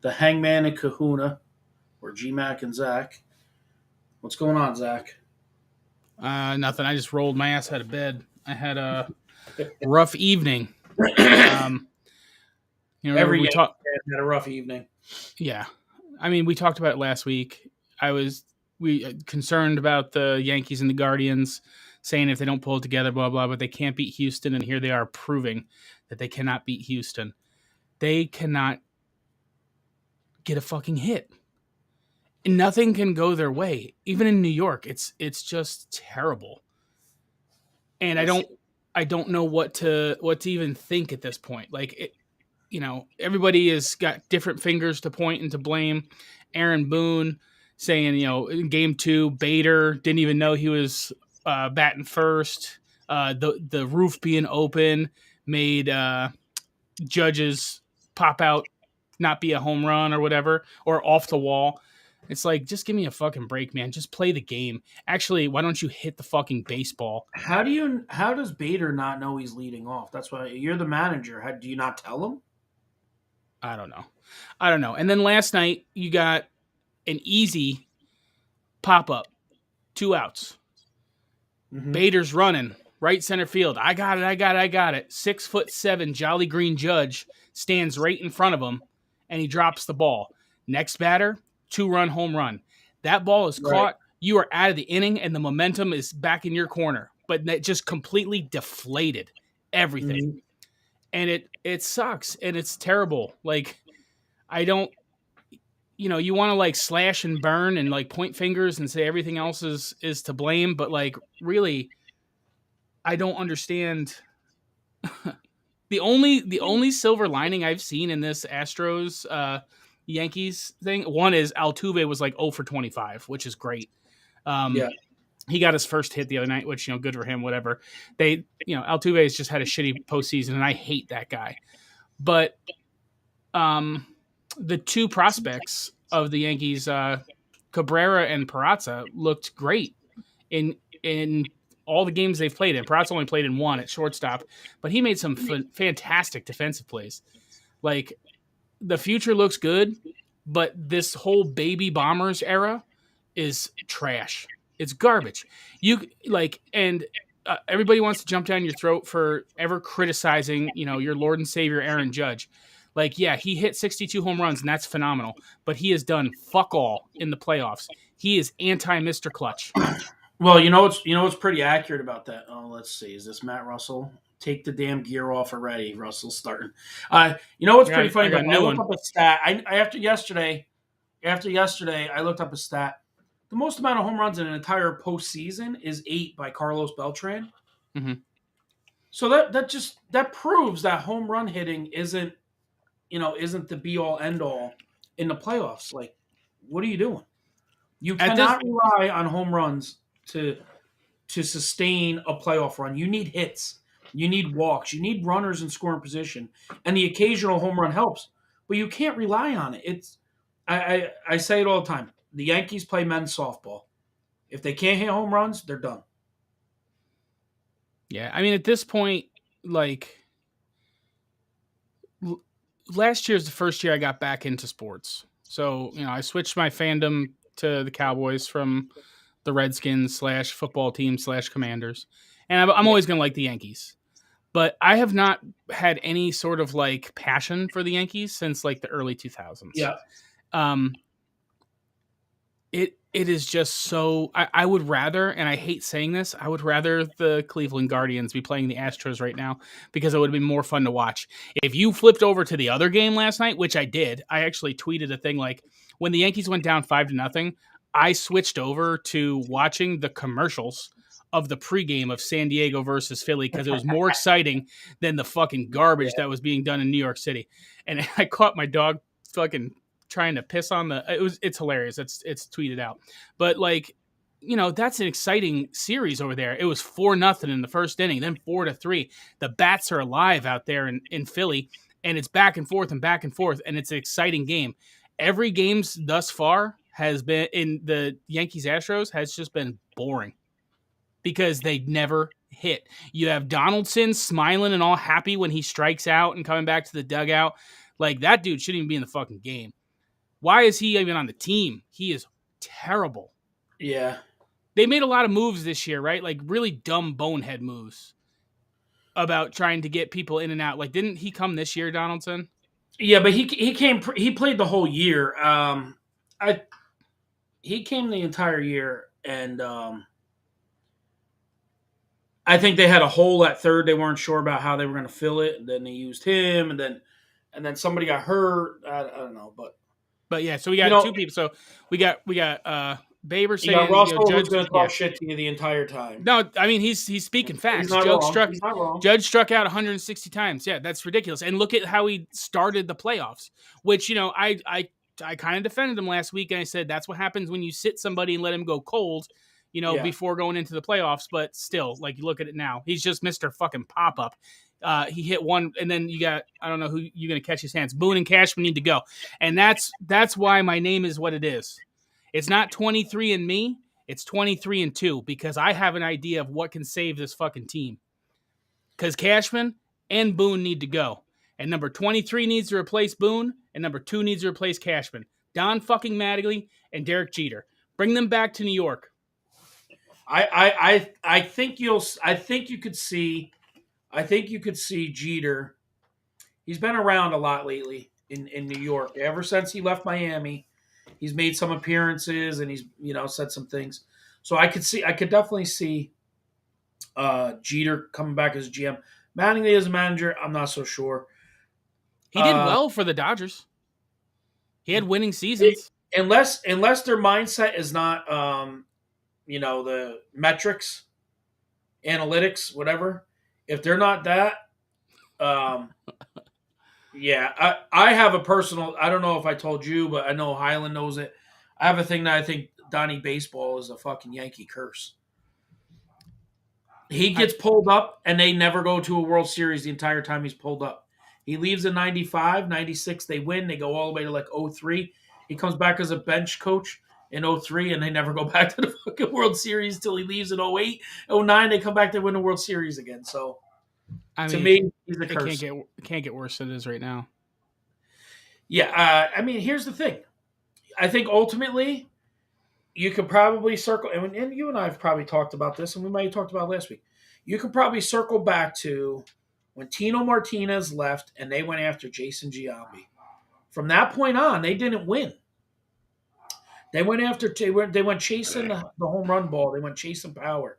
the Hangman and Kahuna, or Gmac and Zach. What's going on, Zach? Nothing. I just rolled my ass out of bed. I had a rough evening. Um, Every we Yankee talked. fan had a rough evening. Yeah, I mean, we talked about it last week. I was concerned about the Yankees and the Guardians, saying if they don't pull it together, blah blah, but they can't beat Houston, and here they are proving that they cannot beat Houston. They cannot get a fucking hit. Nothing can go their way. Even in New York, it's just terrible. And I don't know what to even think at this point. Everybody has got different fingers to point and to blame. Aaron Boone saying, in game 2, Bader didn't even know he was batting first. The roof being open made Judge's pop out not be a home run or whatever, or off the wall. It's like, just give me a fucking break, man. Just play the game. Actually, why don't you hit the fucking baseball? How does Bader not know he's leading off? That's why you're the manager. Do you not tell him? I don't know. And then last night, you got an easy pop up, 2 outs. Mm-hmm. Bader's running right center field. I got it. 6'7" Jolly Green Judge stands right in front of him, and he drops the ball. Next batter, 2-run home run. That ball is caught. You are out of the inning, and the momentum is back in your corner. But that just completely deflated everything. Mm-hmm. And it sucks, and it's terrible. Like, I don't, you want to like slash and burn and like point fingers and say everything else is to blame, but like, really, I don't understand. The only silver lining I've seen in this Astros Yankees thing, one is Altuve was like 0 for 25, which is great. Yeah. He got his first hit the other night, which, good for him, whatever. Altuve has just had a shitty postseason, and I hate that guy. But the 2 prospects of the Yankees, Cabrera and Peraza, looked great in all the games they've played in. Peraza only played in 1 at shortstop, but he made some fantastic defensive plays. Like, the future looks good, but this whole baby Bombers era is trash. It's garbage. Everybody wants to jump down your throat for ever criticizing, your Lord and Savior Aaron Judge. Like, yeah, he hit 62 home runs, and that's phenomenal. But he has done fuck all in the playoffs. He is anti-Mr. Clutch. Well, what's pretty accurate about that. Oh, let's see. Is this Matt Russell? Take the damn gear off already. Russell's starting. What's pretty funny? I looked up a stat. After yesterday, I looked up a stat. The most amount of home runs in an entire postseason is 8 by Carlos Beltran. Mm-hmm. So that proves that home run hitting isn't the be all end all in the playoffs. Like, what are you doing? You cannot rely on home runs to sustain a playoff run. You need hits. You need walks. You need runners in scoring position, and the occasional home run helps, but you can't rely on it. I say it all the time. The Yankees play men's softball. If they can't hit home runs, they're done. Yeah, I mean, at this point, like, last year's the first year I got back into sports. So, I switched my fandom to the Cowboys from the Redskins / football team / Commanders. And I'm always going to like the Yankees. But I have not had any sort of like passion for the Yankees since like the early 2000s. Yeah. It is just so. I would rather, and I hate saying this, I would rather the Cleveland Guardians be playing the Astros right now because it would have been more fun to watch. If you flipped over to the other game last night, which I did, I actually tweeted a thing like when the Yankees went down 5-0, I switched over to watching the commercials of the pregame of San Diego versus Philly because it was more exciting than the fucking garbage that was being done in New York City. And I caught my dog fucking trying to piss on it's hilarious. It's tweeted out. But like, that's an exciting series over there. It was 4-0 in the first inning, then 4-3. The bats are alive out there in Philly, and it's back and forth, and it's an exciting game. Every game's thus far has been in the Yankees Astros has just been boring because they never hit. You have Donaldson smiling and all happy when he strikes out and coming back to the dugout. Like, that dude shouldn't even be in the fucking game. Why is he even on the team? He is terrible. Yeah. They made a lot of moves this year, right? Like, really dumb bonehead moves about trying to get people in and out. Like, didn't he come this year, Donaldson? Yeah, but he played the whole year. I he came the entire year, and I think they had a hole at third. They weren't sure about how they were going to fill it, and then they used him, and then somebody got hurt. I don't know, but yeah. So we you got know, two people. So we got Baber you got saying, Russell Judge. who's going to Yeah. talk shit to you the entire time. No, I mean he's speaking facts. He's not wrong. He's not wrong. Judge struck out 160 times. Yeah, that's ridiculous. And look at how he started the playoffs. Which I kind of defended him last week, and I said that's what happens when you sit somebody and let him go cold, before going into the playoffs. But still, like, you look at it now, he's just Mr. fucking pop up. He hit one, and then you got, I don't know who you're gonna catch his hands. Boone and Cashman need to go, and that's why my name is what it is. It's not 23 and me. It's 23 and 2 because I have an idea of what can save this fucking team. Because Cashman and Boone need to go. And number 23 needs to replace Boone, and number 2 needs to replace Cashman. Don fucking Mattingly and Derek Jeter. Bring them back to New York. I think you could see Jeter. He's been around a lot lately in New York. Ever since he left Miami, he's made some appearances and he's said some things. So I could definitely see Jeter coming back as GM. Mattingly as a manager, I'm not so sure. He did well for the Dodgers. He had winning seasons. Unless their mindset is not the metrics, analytics, whatever. If they're not that, yeah, I have a personal. I don't know if I told you, but I know Highland knows it. I have a thing that I think Donnie Baseball is a fucking Yankee curse. He gets pulled up, and they never go to a World Series the entire time he's pulled up. He leaves in 95, 96, they win. They go all the way to like 03. He comes back as a bench coach in 03, and they never go back to the fucking World Series till he leaves in 08. 09, they come back to win the World Series again. So, to me, he's the curse. It can't get worse than it is right now. Yeah, I mean, here's the thing. I think ultimately, you could probably circle, and you and I have probably talked about this, and we might have talked about it last week. You could probably circle back to when Tino Martinez left and they went after Jason Giambi. From that point on, they didn't win. They went chasing the home run ball. They went chasing power,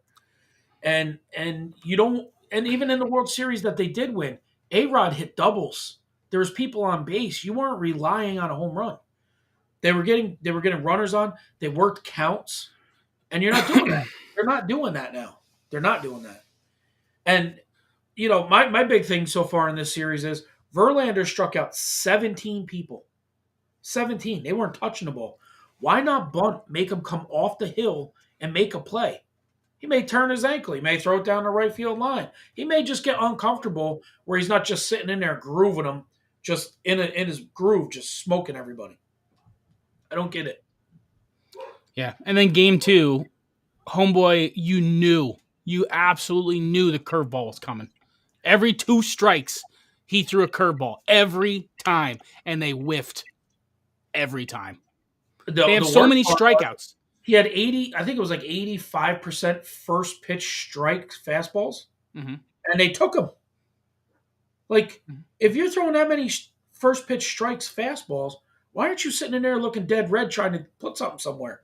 and even in the World Series that they did win, A-Rod hit doubles. There was people on base. You weren't relying on a home run. They were getting runners on. They worked counts, and you're not doing that. They're not doing that now. They're not doing that. And my big thing so far in this series is Verlander struck out 17 people. 17. They weren't touching the ball. Why not bunt? Make him come off the hill and make a play. He may turn his ankle. He may throw it down the right field line. He may just get uncomfortable where he's not just sitting in there grooving them, just in his groove, just smoking everybody. I don't get it. Yeah. And then game 2, homeboy, you absolutely knew the curveball was coming. Every 2 strikes, he threw a curveball every time, and they whiffed every time. They have so many strikeouts. He had 80, I think it was like 85% first pitch strike fastballs, and they took them. Like, if you're throwing that many first pitch strikes fastballs, why aren't you sitting in there looking dead red trying to put something somewhere?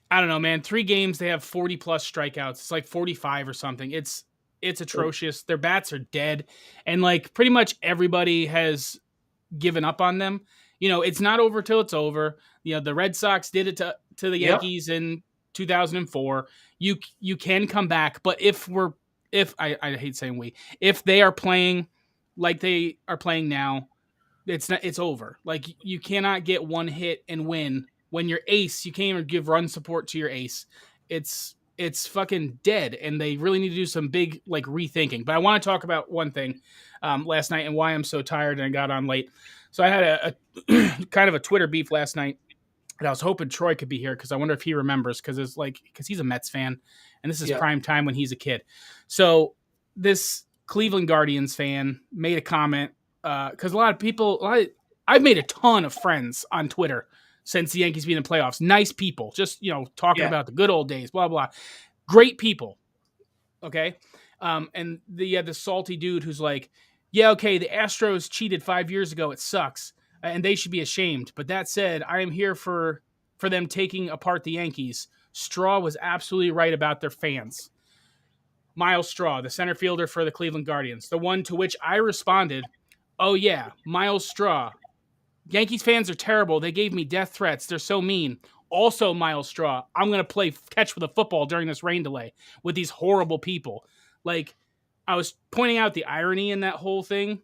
I don't know, man. 3 games, they have 40-plus strikeouts. It's like 45 or something. It's atrocious. Their bats are dead. And, like, pretty much everybody has given up on them. It's not over till it's over. The Red Sox did it to the Yankees in 2004. You can come back. But if I hate saying if they are playing like they are playing now, it's over. Like, you cannot get one hit and win. When your ace, you can't even give run support to your ace. It's fucking dead, and they really need to do some big, like, rethinking. But I want to talk about one thing last night and why I'm so tired and I got on late. So I had a kind of a Twitter beef last night, and I was hoping Troy could be here because I wonder if he remembers, because he's a Mets fan, and this is prime time when he's a kid. So this Cleveland Guardians fan made a comment because a lot of people, I've made a ton of friends on Twitter since the Yankees being in the playoffs. Nice people, just talking Yeah. about the good old days, blah blah. Great people. Okay. And the salty dude who's like, yeah, okay, the Astros cheated 5 years ago. It sucks, and they should be ashamed. But that said, I am here for them taking apart the Yankees. Straw was absolutely right about their fans. Miles Straw, the center fielder for the Cleveland Guardians, the one to which I responded, "Oh yeah, Miles Straw. Yankees fans are terrible. They gave me death threats. They're so mean." Also, Miles Straw, I'm going to play catch with a football during this rain delay with these horrible people. Like, I was pointing out the irony in that whole thing.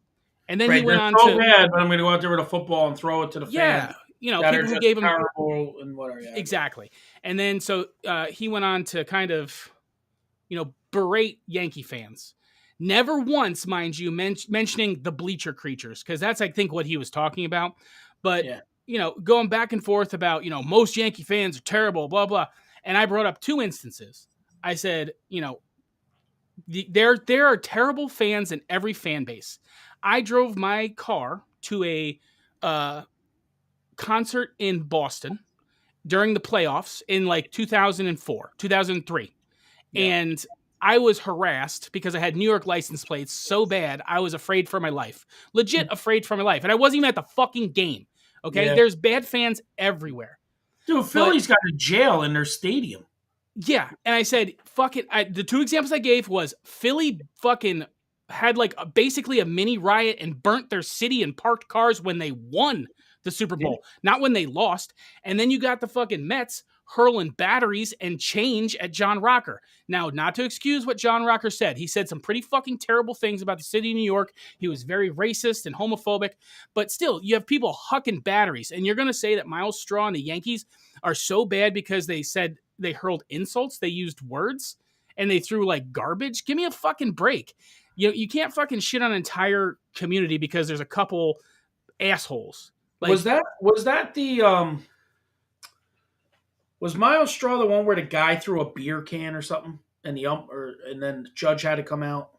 And then he Right. went They're on so to, bad, but I'm going to go out there with a football and throw it to the fans yeah, that are people who just gave him, terrible and whatever. Yeah, exactly. And then so he went on to kind of, berate Yankee fans. Never once, mind you, mentioning the bleacher creatures, because that's, I think, what he was talking about. But, yeah. Going back and forth about, most Yankee fans are terrible, blah, blah. And I brought up two instances. I said, there are terrible fans in every fan base. I drove my car to a concert in Boston during the playoffs in like 2004, 2003. Yeah. And I was harassed because I had New York license plates so bad I was afraid for my life. Legit afraid for my life. And I wasn't even at the fucking game. Okay? Yeah. There's bad fans everywhere. Dude, Philly's got a jail in their stadium. Yeah. And I said, fuck it. The two examples I gave was Philly fucking had like basically a mini riot and burnt their city and parked cars when they won the Super Bowl, not when they lost. And then you got the fucking Mets hurling batteries and change at John Rocker. Now, not to excuse what John Rocker said. He said some pretty fucking terrible things about the city of New York. He was very racist and homophobic. But still, you have people hucking batteries. And you're going to say that Miles Straw and the Yankees are so bad because they said they hurled insults, they used words, and they threw like garbage? Give me a fucking break. You can't fucking shit on an entire community because there's a couple assholes. Like, was that the was Miles Straw the one where the guy threw a beer can or something and and then the judge had to come out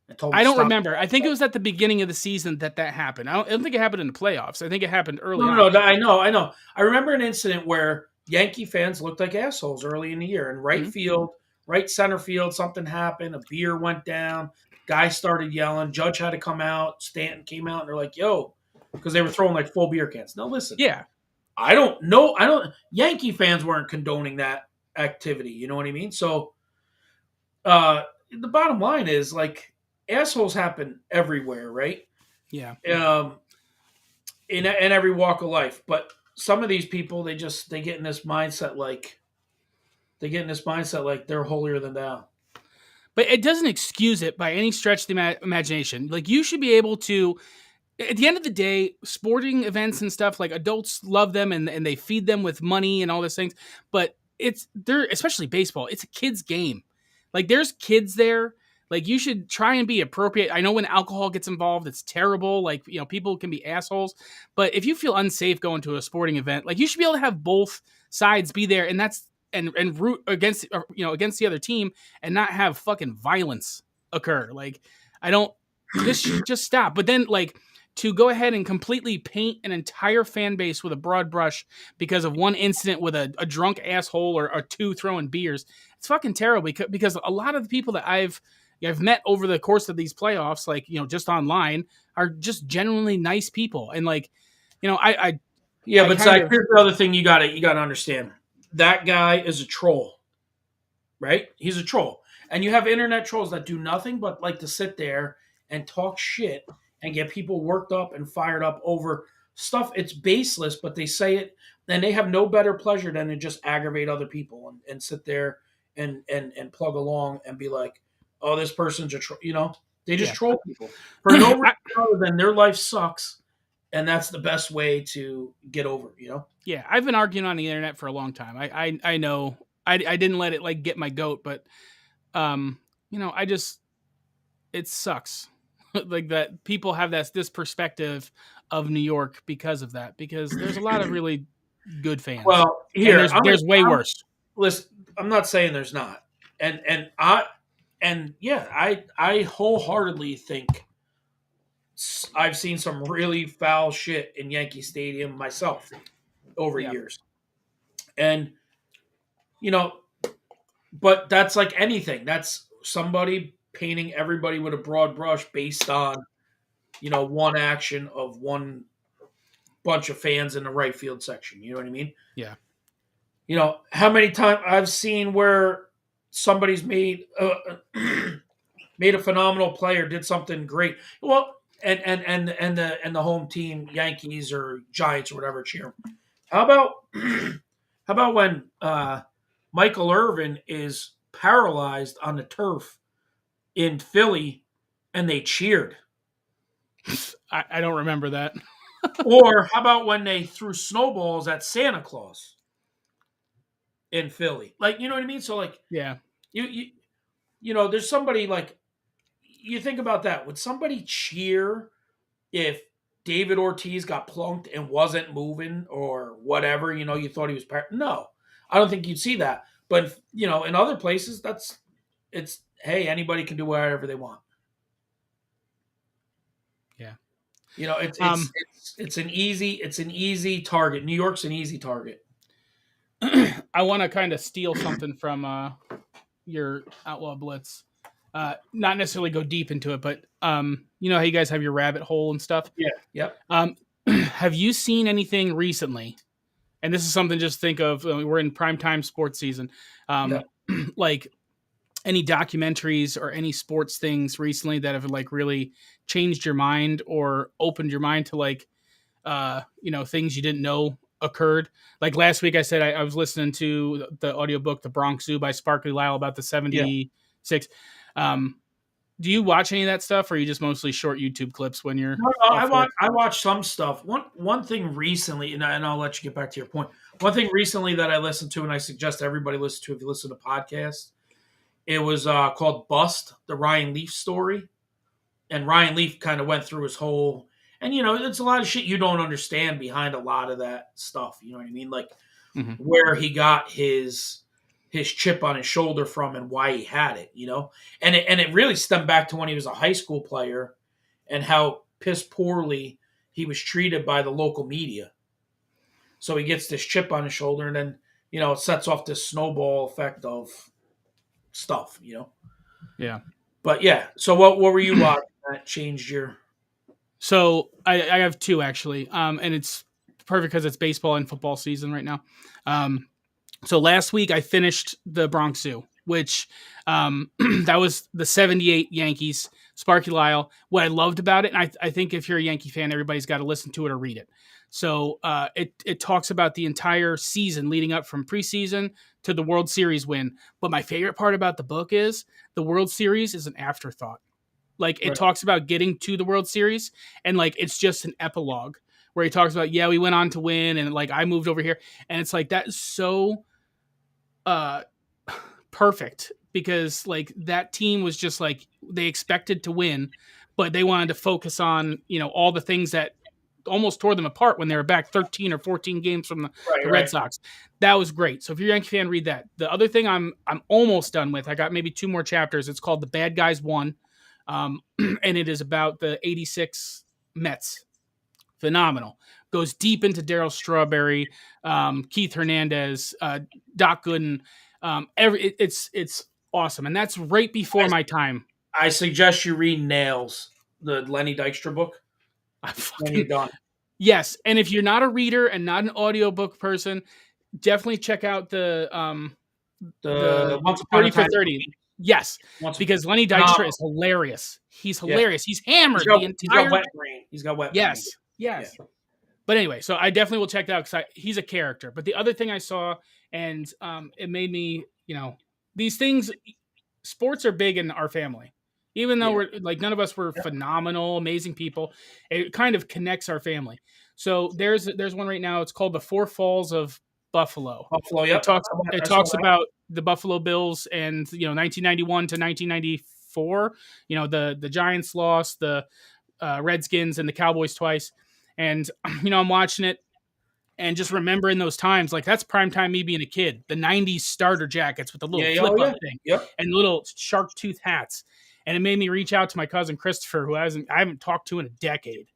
and told him I to don't stop? remember. I think it was at the beginning of the season that happened. I don't think it happened in the playoffs. I think it happened early on. No, I know. I remember an incident where Yankee fans looked like assholes early in the year. In right field, right center field, something happened. A beer went down. Guy started yelling. Judge had to come out. Stanton came out, and they're like, yo, because they were throwing like full beer cans. No, listen. Yeah. I don't know. Yankee fans weren't condoning that activity. You know what I mean? So the bottom line is, like, assholes happen everywhere, right? Yeah. In every walk of life. But some of these people, they get in this mindset like they're holier than thou. But it doesn't excuse it by any stretch of the imagination. Like, you should be able to, at the end of the day, sporting events and stuff, like, adults love them and they feed them with money and all those things. But they're especially baseball. It's a kid's game. Like, there's kids there. Like, you should try and be appropriate. I know when alcohol gets involved, it's terrible. Like, people can be assholes. But if you feel unsafe going to a sporting event, like, you should be able to have both sides be there, and root against against the other team and not have fucking violence occur. Like, this should just stop. But then, like, to go ahead and completely paint an entire fan base with a broad brush because of one incident with a drunk asshole or two throwing beers, it's fucking terrible. Because a lot of the people that I've met over the course of these playoffs, like, just online, are just genuinely nice people. And, like, But Zach, here's the other thing you gotta understand. That guy is a troll, right? He's a troll. And you have internet trolls that do nothing but like to sit there and talk shit and get people worked up and fired up over stuff. It's baseless, but they say it, and they have no better pleasure than to just aggravate other people and sit there and plug along and be like, oh, this person's a troll. They just troll people for no reason other than their life sucks. And that's the best way to get over, Yeah, I've been arguing on the internet for a long time. I know I didn't let it like get my goat, but it sucks like that people have this perspective of New York because of that. Because there's a lot of really good fans. Well, here there's way worse. Listen, I'm not saying there's not, I wholeheartedly think I've seen some really foul shit in Yankee Stadium myself over Yeah. years. And, you know, but that's like anything. That's somebody painting everybody with a broad brush based on, one action of one bunch of fans in the right field section. You know what I mean? Yeah. How many times I've seen where somebody's made made a phenomenal player, did something great. Well, and the home team, Yankees or Giants or whatever, cheer 'em. How about how about when Michael Irvin is paralyzed on the turf in Philly and they cheered? I don't remember that. Or how about when they threw snowballs at Santa Claus in Philly? Like, you know what I mean? So like Yeah. there's somebody like you think about that. Would somebody cheer if David Ortiz got plunked and wasn't moving or whatever? You thought he was no. I don't think you'd see that. But in other places, it's hey, anybody can do whatever they want. Yeah. It's an easy target. New York's an easy target. I want to kind of steal something from your Outlaw Blitz. Not necessarily go deep into it, but you know how you guys have your rabbit hole and stuff? Yeah. Yep. Have you seen anything recently? And this is something just think of, we're in primetime sports season. Yeah. Like any documentaries or any sports things recently that have like really changed your mind or opened your mind to like, things you didn't know occurred. Like last week I said, I was listening to the audiobook, The Bronx Zoo by Sparky Lyle about the 76. Do you watch any of that stuff or are you just mostly short YouTube clips when you're No, I watch some stuff. One thing recently, and I'll let you get back to your point. One thing recently that I listened to, and I suggest everybody listen to if you listen to podcasts, it was called Bust, the Ryan Leaf story. And Ryan Leaf kind of went through his whole, and it's a lot of shit you don't understand behind a lot of that stuff. You know what I mean? Like where he got his chip on his shoulder from and why he had it, and it really stemmed back to when he was a high school player and how piss poorly he was treated by the local media. So he gets this chip on his shoulder and then, it sets off this snowball effect of stuff, Yeah. But yeah. So what were you watching that changed your? So I have two actually. And it's perfect because it's baseball and football season right now. So last week I finished the Bronx Zoo, which that was the 78 Yankees, Sparky Lyle. What I loved about it, and I think if you're a Yankee fan, everybody's got to listen to it or read it. So it talks about the entire season leading up from preseason to the World Series win. But my favorite part about the book is the World Series is an afterthought. Like it talks about getting to the World Series and like it's just an epilogue where he talks about, yeah, we went on to win and like I moved over here. And it's like that is so perfect because like that team was just like they expected to win, but they wanted to focus on, all the things that almost tore them apart when they were back 13 or 14 games from the Red Sox. That was great. So if you're a Yankee fan, read that. The other thing I'm almost done with, I got maybe two more chapters. It's called The Bad Guys Won. And it is about the 86 Mets. Phenomenal. Goes deep into Darryl Strawberry, Keith Hernandez, Doc Gooden. It's awesome. And that's right before my time. I suggest you read Nails, the Lenny Dykstra book. When you're done. Yes. And if you're not a reader and not an audiobook person, definitely check out the Once Upon 30 a for Time. 30. Yes, because Lenny Dykstra is hilarious. He's hilarious. He's hammered the entire. He's got wet brain. He's got wet brain. Yes. Yeah. But anyway, so I definitely will check that out because he's a character. But the other thing I saw, and it made me, these things, sports are big in our family. Even though we're like none of us were phenomenal, amazing people, it kind of connects our family. So there's one right now. It's called The Four Falls of Buffalo. Yep. It talks about the Buffalo Bills and 1991 to 1994. The Giants lost, the Redskins and the Cowboys twice, and I'm watching it and just remembering those times. Like that's prime time me being a kid. The '90s starter jackets with the little flip up thing and little shark tooth hats. And it made me reach out to my cousin Christopher, who I haven't talked to in a decade.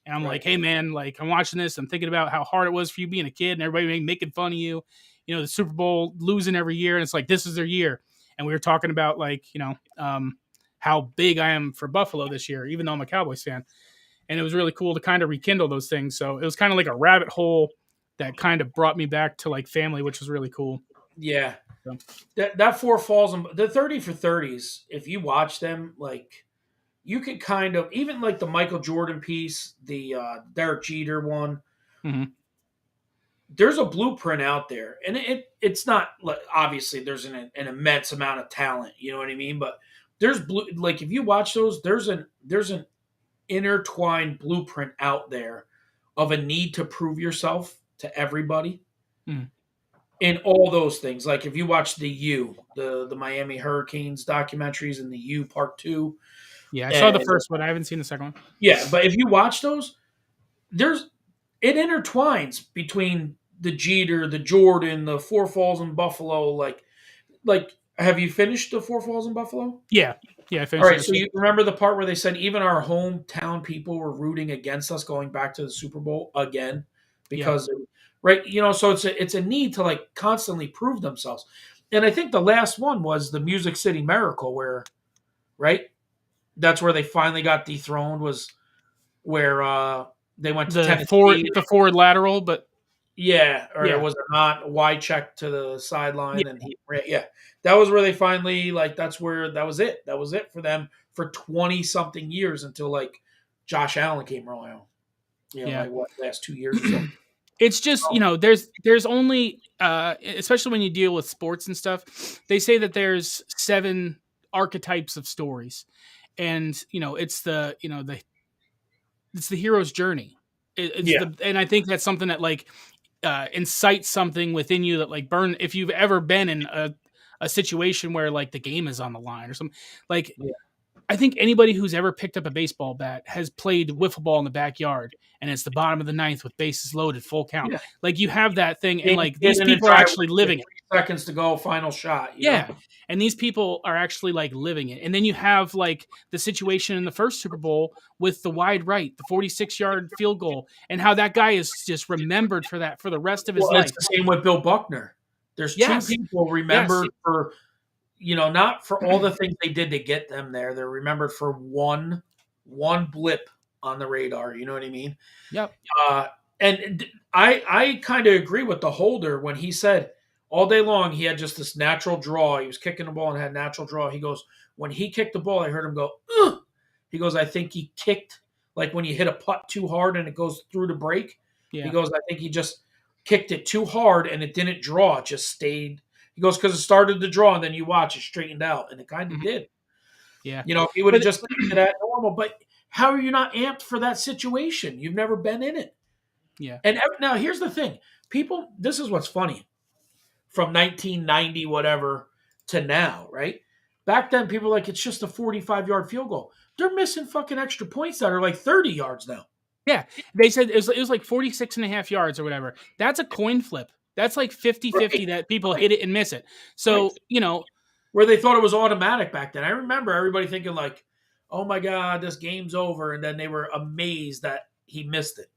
And I'm like, hey man, like I'm watching this. I'm thinking about how hard it was for you being a kid and everybody making fun of you. You know, the Super Bowl losing every year. And it's like, this is their year. And we were talking about like, how big I am for Buffalo this year, even though I'm a Cowboys fan. And it was really cool to kind of rekindle those things. So it was kind of like a rabbit hole that kind of brought me back to like family, which was really cool. Yeah. So. That four falls and the 30 for 30s, if you watch them, like you could kind of even like the Michael Jordan piece, the Derek Jeter one. Mm-hmm. There's a blueprint out there, and it's not obviously there's an immense amount of talent. You know what I mean? But there's like if you watch those, there's an intertwined blueprint out there of a need to prove yourself to everybody. Mm. In all those things, like if you watch the Miami Hurricanes documentaries and the U Part 2. Yeah, I saw the first one. I haven't seen the second one. Yeah, but if you watch those, it intertwines between the Jeter, the Jordan, the Four Falls in Buffalo. Like, have you finished the Four Falls in Buffalo? Yeah, I finished. All right, so you remember the part where they said even our hometown people were rooting against us going back to the Super Bowl again because, right? So it's a need to like constantly prove themselves, and I think the last one was the Music City Miracle, where, right, that's where they finally got dethroned. Was where they went to Tennessee. The forward lateral, but it was not wide check to the sideline, and that was where they finally that was it. That was it for them for 20 something years until like Josh Allen came around. Last 2 years or so. It's just there's only especially when you deal with sports and stuff, they say that there's 7 archetypes of stories, and it's the hero's journey. And I think that's something that like incites something within you that like burn. If you've ever been in a situation where like the game is on the line or something, like I think anybody who's ever picked up a baseball bat has played wiffle ball in the backyard, and it's the bottom of the ninth with bases loaded, full count. Yeah. Like you have that thing, and like these people are actually living it. 3 seconds to go, final shot. You know? And these people are actually like living it. And then you have like the situation in the first Super Bowl with the wide right, the 46-yard field goal, and how that guy is just remembered for that for the rest of his life. It's the same with Bill Buckner. There's 2 people remembered for, not for all the things they did to get them there. They're remembered for one blip on the radar. You know what I mean? Yep. And I kind of agree with the holder when he said all day long he had just this natural draw. He was kicking the ball and had natural draw. He goes, when he kicked the ball, I heard him go, ugh. He goes, I think he kicked like when you hit a putt too hard and it goes through the break. Yeah. He goes, I think he just kicked it too hard and it didn't draw. It just stayed. He goes, because it started to draw and then you watch it straightened out. And it kind of did. Yeah. If he would have just kicked it at normal. But how are you not amped for that situation? You've never been in it. Yeah. And now here's the thing. People, this is what's funny. From 1990, whatever, to now, right? Back then, people were like, it's just a 45-yard field goal. They're missing fucking extra points that are like 30 yards now. Yeah. They said it was like 46 and a half yards or whatever. That's a coin flip. That's like 50-50 that people hit it and miss it. So, where they thought it was automatic back then. I remember everybody thinking like, oh my God, this game's over. And then they were amazed that he missed it.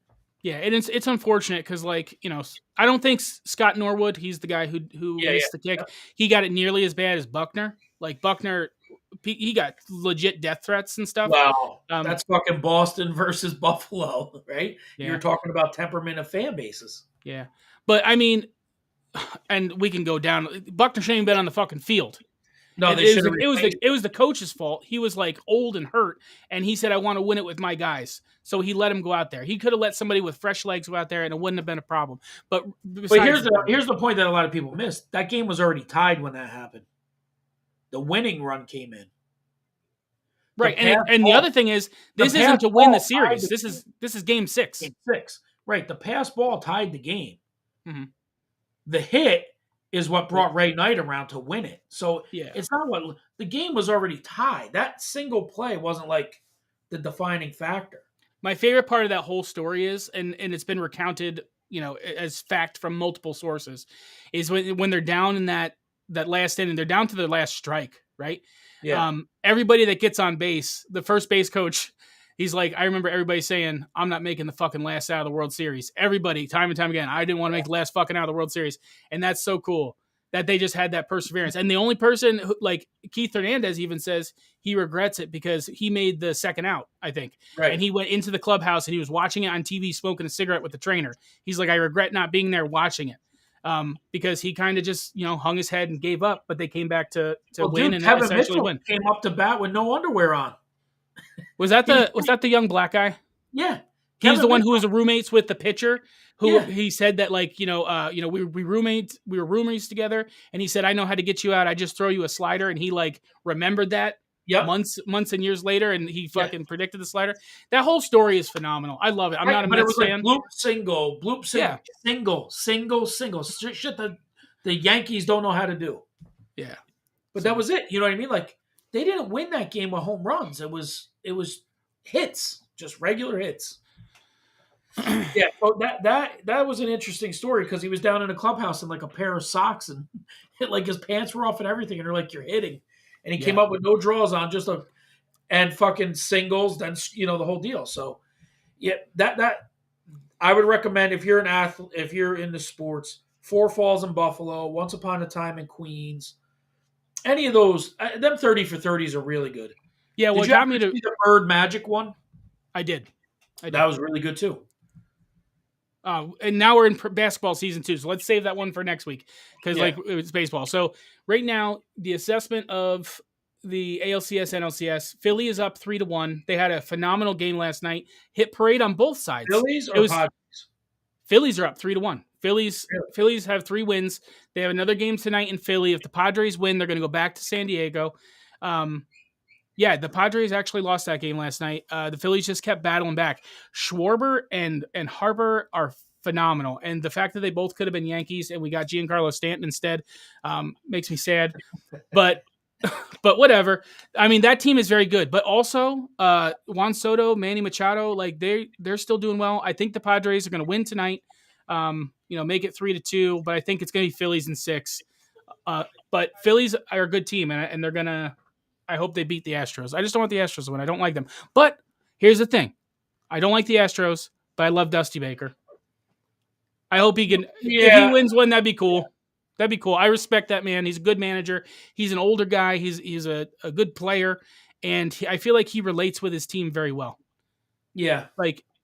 Yeah, and it's unfortunate because, like, I don't think Scott Norwood, he's the guy who missed the kick. Yeah. He got it nearly as bad as Buckner. Like, Buckner, he got legit death threats and stuff. Wow. That's fucking Boston versus Buffalo, right? Yeah. You're talking about temperament of fan bases. Yeah. But, I mean, and we can go down. Buckner shouldn't have been on the fucking field. No, it was the coach's fault. He was like old and hurt, and he said, "I want to win it with my guys." So he let him go out there. He could have let somebody with fresh legs go out there, and it wouldn't have been a problem. But here's the point that a lot of people missed. That game was already tied when that happened. The winning run came in. Right, and the other thing is, this isn't to win the series. This is game 6. Game 6, right? The pass ball tied the game. Mm-hmm. The hit is what brought Ray Knight around to win it. So it's not what the game was already tied. That single play wasn't like the defining factor. My favorite part of that whole story is, and it's been recounted, as fact from multiple sources, is when they're down in that last inning, they're down to their last strike, right? Everybody that gets on base, the first base coach, he's like, I remember everybody saying, I'm not making the fucking last out of the World Series. Everybody, time and time again, I didn't want to make the last fucking out of the World Series. And that's so cool that they just had that perseverance. And the only person who, like Keith Hernandez even says he regrets it because he made the second out, I think. Right. And he went into the clubhouse and he was watching it on TV, smoking a cigarette with the trainer. He's like, I regret not being there watching it. Because he kind of just, hung his head and gave up, but they came back to win and Kevin essentially Mitchell win. Came up to bat with no underwear on. Was that the young black guy? Yeah. He's the one who was roommates with the pitcher who he said that we were roommates together. And he said, I know how to get you out. I just throw you a slider. And he remembered that months and years later. And he fucking predicted the slider. That whole story is phenomenal. I love it. I'm not a Mets fan. Bloop single, single. Shit that the Yankees don't know how to do. Yeah. But that was it. You know what I mean? Like they didn't win that game with home runs. It was hits, just regular hits. Yeah, so that was an interesting story because he was down in a clubhouse in like a pair of socks and like his pants were off and everything, and they're like, "You're hitting," and he came up with no draws on, and fucking singles, then the whole deal. So yeah, that I would recommend if you're an athlete, if you're into sports, Four Falls in Buffalo, Once Upon a Time in Queens, any of those, them 30 for 30s are really good. Yeah, well, did you got me to see the Bird Magic one? I did. That was really good too. And now we're in basketball season 2, so let's save that one for next week because it's baseball. So right now, the assessment of the ALCS, NLCS, Philly is up 3-1. They had a phenomenal game last night. Hit parade on both sides. Phillies or Padres? Phillies are up 3-1. Phillies have 3 wins. They have another game tonight in Philly. If the Padres win, they're going to go back to San Diego. The Padres actually lost that game last night. The Phillies just kept battling back. Schwarber and Harper are phenomenal. And the fact that they both could have been Yankees and we got Giancarlo Stanton instead makes me sad. But whatever. I mean, that team is very good. But also, Juan Soto, Manny Machado, they're still doing well. I think the Padres are going to win tonight. Make it 3-2. But I think it's going to be Phillies in 6. But Phillies are a good team, and they're going to – I hope they beat the Astros. I just don't want the Astros to win. I don't like them. But here's the thing. I don't like the Astros, but I love Dusty Baker. I hope he can. Yeah. If he wins one, that'd be cool. That'd be cool. I respect that man. He's a good manager. He's an older guy. He's a good player, and I feel like he relates with his team very well. Yeah,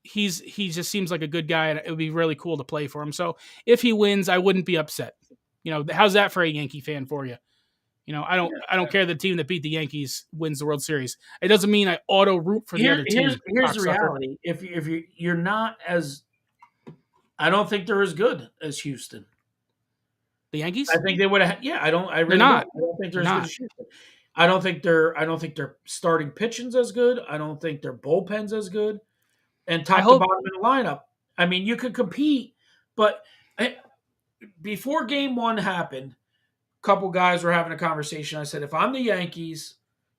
he just seems like a good guy, and it would be really cool to play for him. So if he wins, I wouldn't be upset. How's that for a Yankee fan for you? I don't care the team that beat the Yankees wins the World Series. It doesn't mean I auto root for the other team. Here's the reality. If you're not as, I don't think they're as good as Houston. The Yankees? I think they would have. Yeah, they're not. I don't think they're as good as Houston. I don't think their starting pitching's as good. I don't think their bullpen's as good. And top to bottom in the lineup. I mean, you could compete, but before Game 1 happened, couple guys were having a conversation. I said, if I'm the Yankees,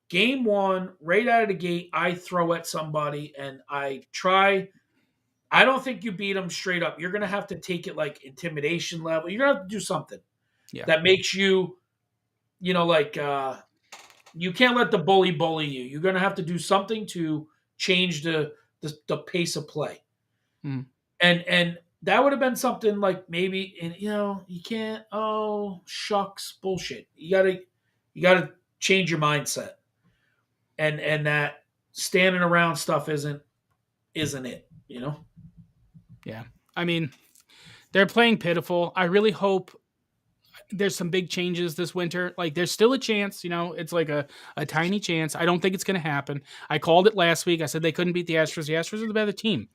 Game 1, right out of the gate, I throw at somebody and I try. I don't think you beat them straight up. You're going to have to take it like intimidation level. You're going to have to do something that makes you, you can't let the bully you. You're going to have to do something to change the pace of play. And that would have been something like maybe, you can't. Oh shucks, bullshit. You gotta change your mindset, and that standing around stuff isn't it. Yeah, I mean, they're playing pitiful. I really hope there's some big changes this winter. There's still a chance. It's like a tiny chance. I don't think it's going to happen. I called it last week. I said they couldn't beat the Astros. The Astros are the better team.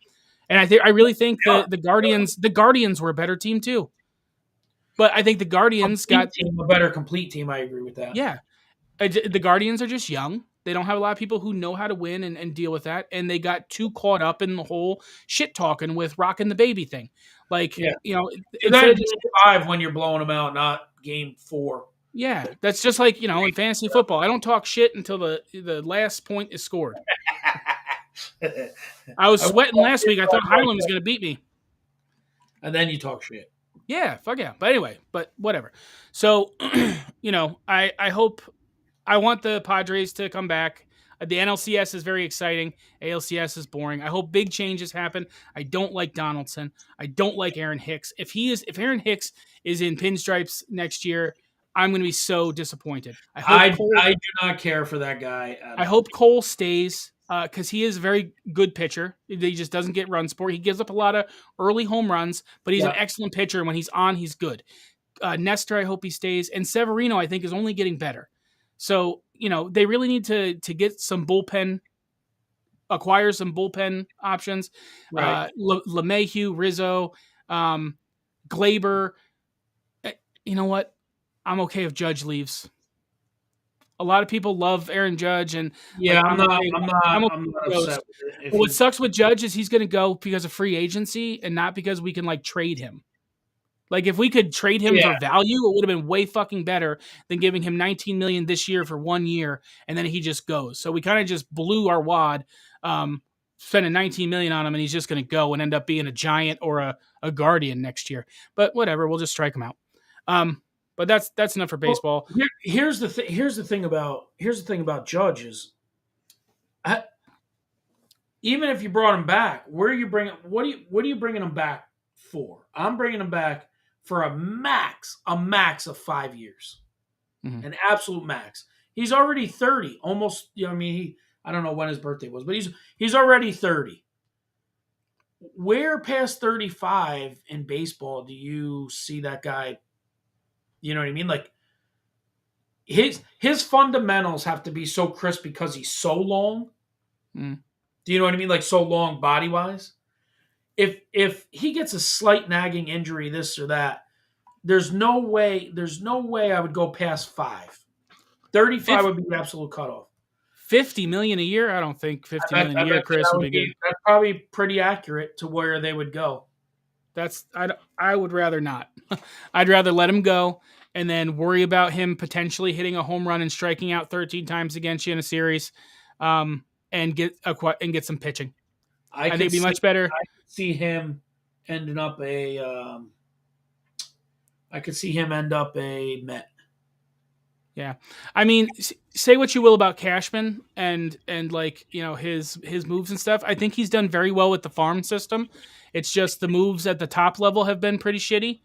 And I really think the Guardians were a better team too. But I think the Guardians a better complete team. I agree with that. Yeah. The Guardians are just young. They don't have a lot of people who know how to win and deal with that. And they got too caught up in the whole shit talking with rocking the baby thing. It's not Game 5 when you're blowing them out, not Game 4. Yeah. That's just like, in fantasy football. I don't talk shit until the last point is scored. I was sweating last week. I thought Highland was going to beat me. And then you talk shit. Yeah, fuck yeah. But anyway, whatever. So, I I want the Padres to come back. The NLCS is very exciting. ALCS is boring. I hope big changes happen. I don't like Donaldson. I don't like Aaron Hicks. If Aaron Hicks is in pinstripes next year, I'm going to be so disappointed. I do not care for that guy at I all. hope Cole stays because he is a very good pitcher. He just doesn't get run support. He gives up a lot of early home runs, but he's an excellent pitcher. And when he's on, he's good. Nestor, I hope he stays. And Severino, I think, is only getting better. So, they really need to get some bullpen, acquire some bullpen options. Right. LeMahieu, Rizzo, Glaber. You know what? I'm okay if Judge leaves. A lot of people love Aaron Judge, and Yeah, I'm not upset with it. But what sucks with Judge is he's going to go because of free agency and not because we can trade him. Like if we could trade him for value, it would have been way fucking better than giving him $19 million this year for 1 year and then he just goes. So we kind of just blew our wad, spending $19 million on him, and he's just going to go and end up being a Giant or a Guardian next year. But whatever, we'll just strike him out. But that's enough for baseball. Well, here's the thing about Judge is, even if you brought him back, what are you bringing him back for? I'm bringing him back for a max of 5 years, an absolute max. He's already 30, almost. I don't know when his birthday was, but he's already 30. Where past 35 in baseball do you see that guy? You know what I mean? Like his fundamentals have to be so crisp because he's so long. Mm. Do you know what I mean? Like so long body wise. If he gets a slight nagging injury, this or that, there's no way I would go past 5. 35 would be the absolute cutoff. $50 million a year? I don't think $50 million a year, Chris, would be good. That's probably pretty accurate to where they would go. I would rather not. I'd rather let him go and then worry about him potentially hitting a home run and striking out 13 times against you in a series, and get some pitching. I think it'd be much better. I could see him ending up a Met. Yeah, I mean, say what you will about Cashman and his moves and stuff. I think he's done very well with the farm system. It's just the moves at the top level have been pretty shitty.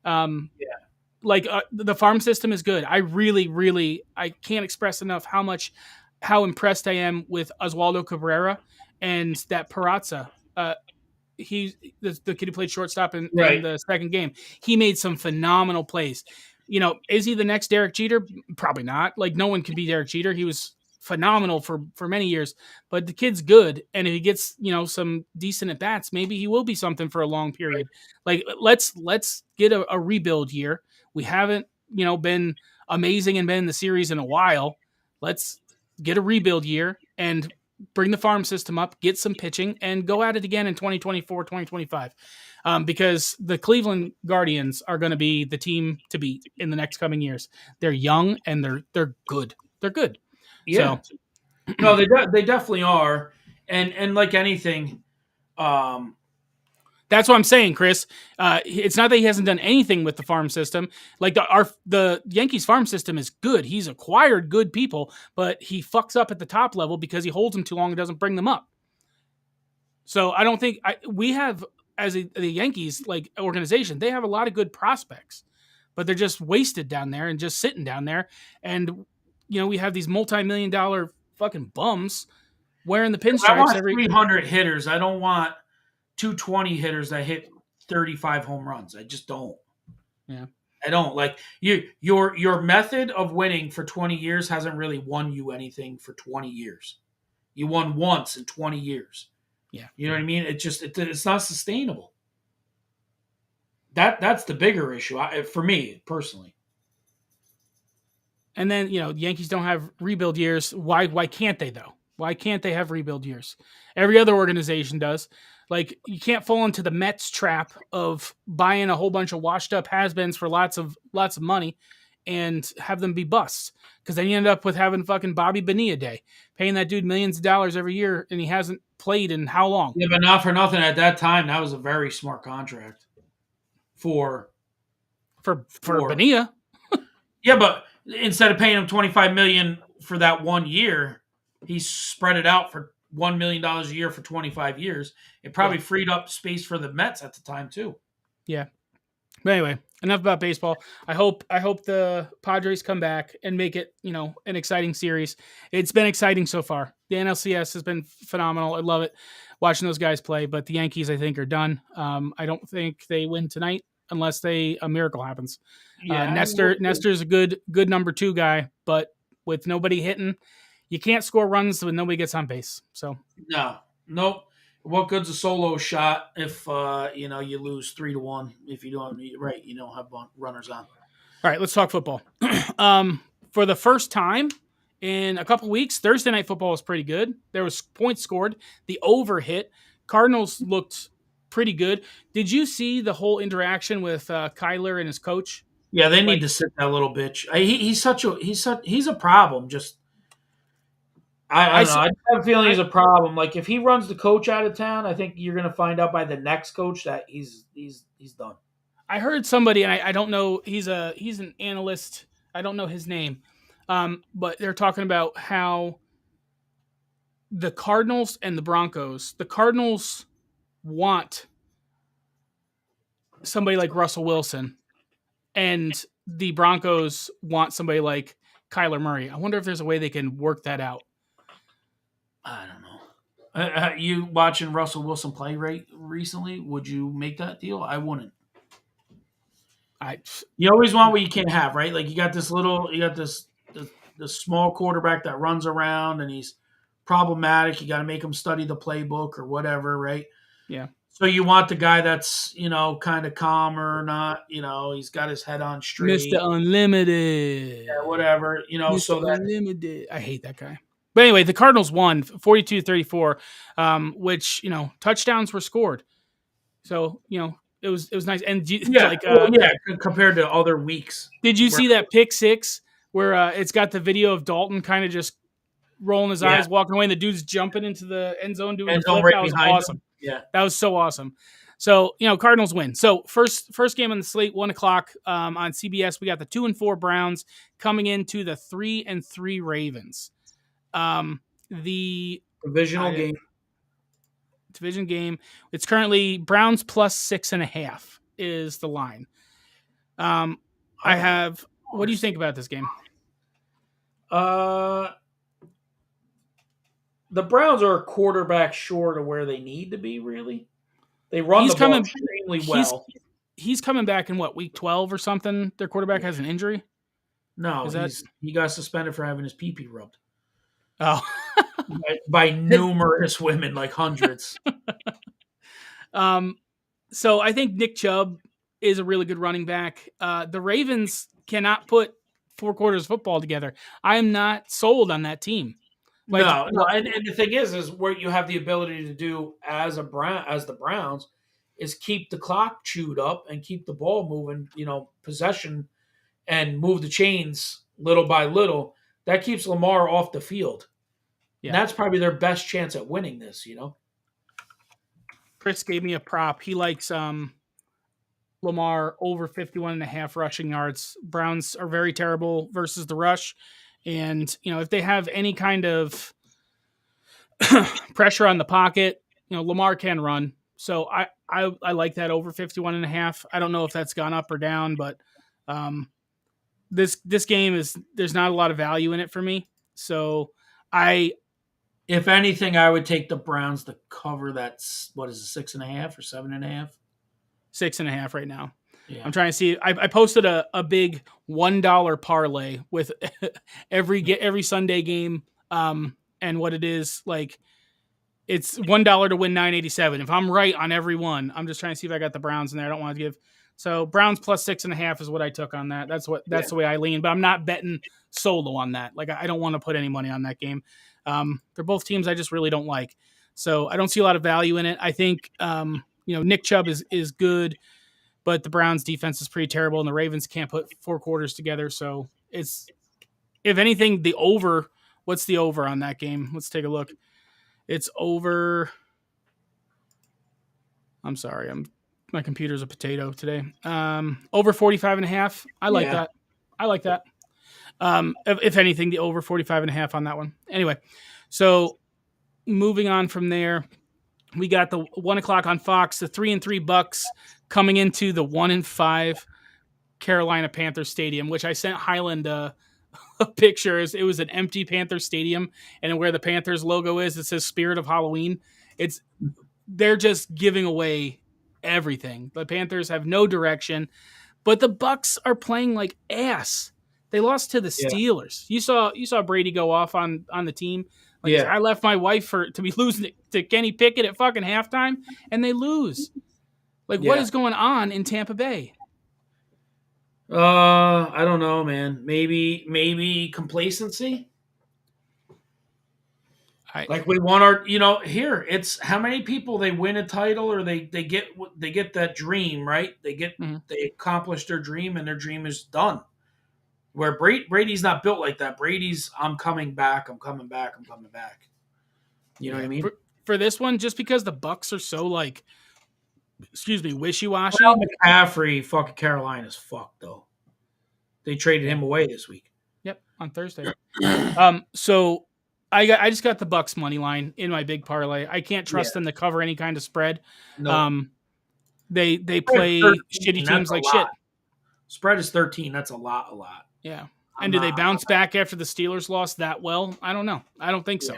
The farm system is good. I really, really, I can't express enough how impressed I am with Oswaldo Cabrera and that Peraza. He's the kid who played shortstop in the second game. He made some phenomenal plays. Is he the next Derek Jeter? Probably not. No one can be Derek Jeter. He was phenomenal for many years, but the kid's good. And if he gets, some decent at bats, maybe he will be something for a long period. Let's get a rebuild year. We haven't, been amazing and been in the series in a while. Let's get a rebuild year and bring the farm system up, get some pitching, and go at it again in 2024, 2025. Because the Cleveland Guardians are going to be the team to beat in the next coming years. They're young and they're good. They're good. Yeah. So. No, they definitely are. And like anything, that's what I'm saying, Chris. It's not that he hasn't done anything with the farm system. The Yankees farm system is good. He's acquired good people, but he fucks up at the top level because he holds them too long and doesn't bring them up. So I don't think we have, as the Yankees organization, they have a lot of good prospects, but they're just wasted down there and just sitting down there. And we have these multi-million-dollar fucking bums wearing the pinstripes. I want 300 hitters. I don't want 220 hitters that hit 35 home runs. I just don't. Yeah. I don't. Your method of winning for 20 years hasn't really won you anything for 20 years. You won once in 20 years. Yeah. You know what I mean? It's not sustainable. That's the bigger issue for me personally. And then, the Yankees don't have rebuild years. Why can't they though? Why can't they have rebuild years? Every other organization does. You can't fall into the Mets trap of buying a whole bunch of washed up has-beens for lots of money and have them be busts. Because then you end up with having fucking Bobby Bonilla Day, paying that dude millions of dollars every year, and he hasn't played in how long? Yeah, but not for nothing. At that time, that was a very smart contract for Bonilla. Yeah, but instead of paying him $25 million for that 1 year, he spread it out for $1 million a year for 25 years. It probably freed up space for the Mets at the time too. Yeah. But anyway, enough about baseball. I hope the Padres come back and make it, an exciting series. It's been exciting so far. The NLCS has been phenomenal. I love it watching those guys play. But the Yankees, I think, are done. I don't think they win tonight unless a miracle happens. Yeah, Nestor's a good number 2 guy, but with nobody hitting, you can't score runs when nobody gets on base. So nope. What good's a solo shot if you lose 3-1 if you don't have runners on. All right, let's talk football. For the first time in a couple weeks, Thursday night football was pretty good. There was points scored. The over hit. Cardinals looked pretty good. Did you see the whole interaction with Kyler and his coach? Yeah, they need to sit that little bitch. He's a problem. Just I don't know. I have a feeling he's a problem. Like if he runs the coach out of town, I think you're going to find out by the next coach that he's done. I heard somebody, and I don't know. He's an analyst. I don't know his name, but they're talking about how the Cardinals and the Broncos. The Cardinals want somebody like Russell Wilson, and the Broncos want somebody like Kyler Murray. I wonder if there's a way they can work that out. I don't know. You watching Russell Wilson play recently? Would you make that deal? I wouldn't. You always want what you can't have, right? Like you got this small quarterback that runs around and he's problematic. You got to make him study the playbook or whatever, right? Yeah. So you want the guy that's kind of calmer, not he's got his head on straight, Mr. Unlimited, yeah, whatever, Mr. So that Unlimited. I hate that guy. But anyway, the Cardinals won 42-34, which touchdowns were scored. So it was nice. And compared to other weeks. Did you see that pick six where it's got the video of Dalton kind of just rolling his eyes, walking away, and the dude's jumping into the end zone doing the flip? That was awesome. Him. Yeah, that was so awesome. So Cardinals win. So first game on the slate, 1:00 on CBS. We got the 2-4 Browns coming into the 3-3 Ravens. The division game. It's currently Browns plus 6.5 is the line. What do you think about this game? The Browns are a quarterback short of where they need to be, really. They run the ball extremely well. He's coming back in week 12 or something? Their quarterback has an injury? No, he got suspended for having his pee-pee rubbed. Oh. by numerous women, like hundreds. So I think Nick Chubb is a really good running back. The Ravens cannot put 4 quarters of football together. I am not sold on that team. No. And the thing is what you have the ability to do as the Browns is keep the clock chewed up and keep the ball moving, possession, and move the chains little by little. That keeps Lamar off the field. Yeah. And that's probably their best chance at winning this, Chris gave me a prop. He likes Lamar over 51.5 rushing yards. Browns are very terrible versus the rush. And, if they have any kind of pressure on the pocket, Lamar can run. So I like that over 51.5. I don't know if that's gone up or down, but this game there's not a lot of value in it for me. So if anything, I would take the Browns to cover that. What is it, 6.5 or 7.5? 6.5 right now. Yeah. I'm trying to see. I posted a big $1 parlay with every Sunday game, and what it is like. It's $1 to win $9.87. If I'm right on every one, I'm just trying to see if I got the Browns in there. I don't want to give. So Browns plus 6.5 is what I took on that. That's the way I lean. But I'm not betting solo on that. Like I don't want to put any money on that game. They're both teams I just really don't like. So I don't see a lot of value in it. I think Nick Chubb is good, but the Browns defense is pretty terrible, and the Ravens can't put 4 quarters together. So it's, if anything, the over. What's the over on that game? Let's take a look. It's over. I'm sorry. My computer's a potato today. Over 45.5. I like that. I like that. If anything, the over 45.5 on that one. Anyway, so moving on from there, we got the 1 o'clock on Fox, the 3-3 Bucks coming into the 1-5 Carolina Panthers Stadium, which I sent Highland pictures. It was an empty Panther Stadium, and where the Panthers logo is, it says Spirit of Halloween. They're just giving away everything. The Panthers have no direction, but the Bucks are playing like ass. They lost to the Steelers. You saw Brady go off on the team. Like, I left my wife to be losing to Kenny Pickett at fucking halftime, and they lose. Like, what is going on in Tampa Bay? I don't know, man. Maybe complacency. Like we want our, here it's how many people they win a title or they get that dream, right? They accomplish their dream and their dream is done. Where Brady's not built like that. Brady's I'm coming back. You know what I mean? For this one, just because the Bucks are so wishy-washy. Well, McCaffrey, fucking Carolina's fucked though. They traded him away this week. Yep, on Thursday. So I just got the Bucks money line in my big parlay. I can't trust them to cover any kind of spread. No. They play 13, shitty teams like shit. Spread is 13. That's a lot. Yeah. And do they bounce back after the Steelers lost that well? I don't know. I don't think so.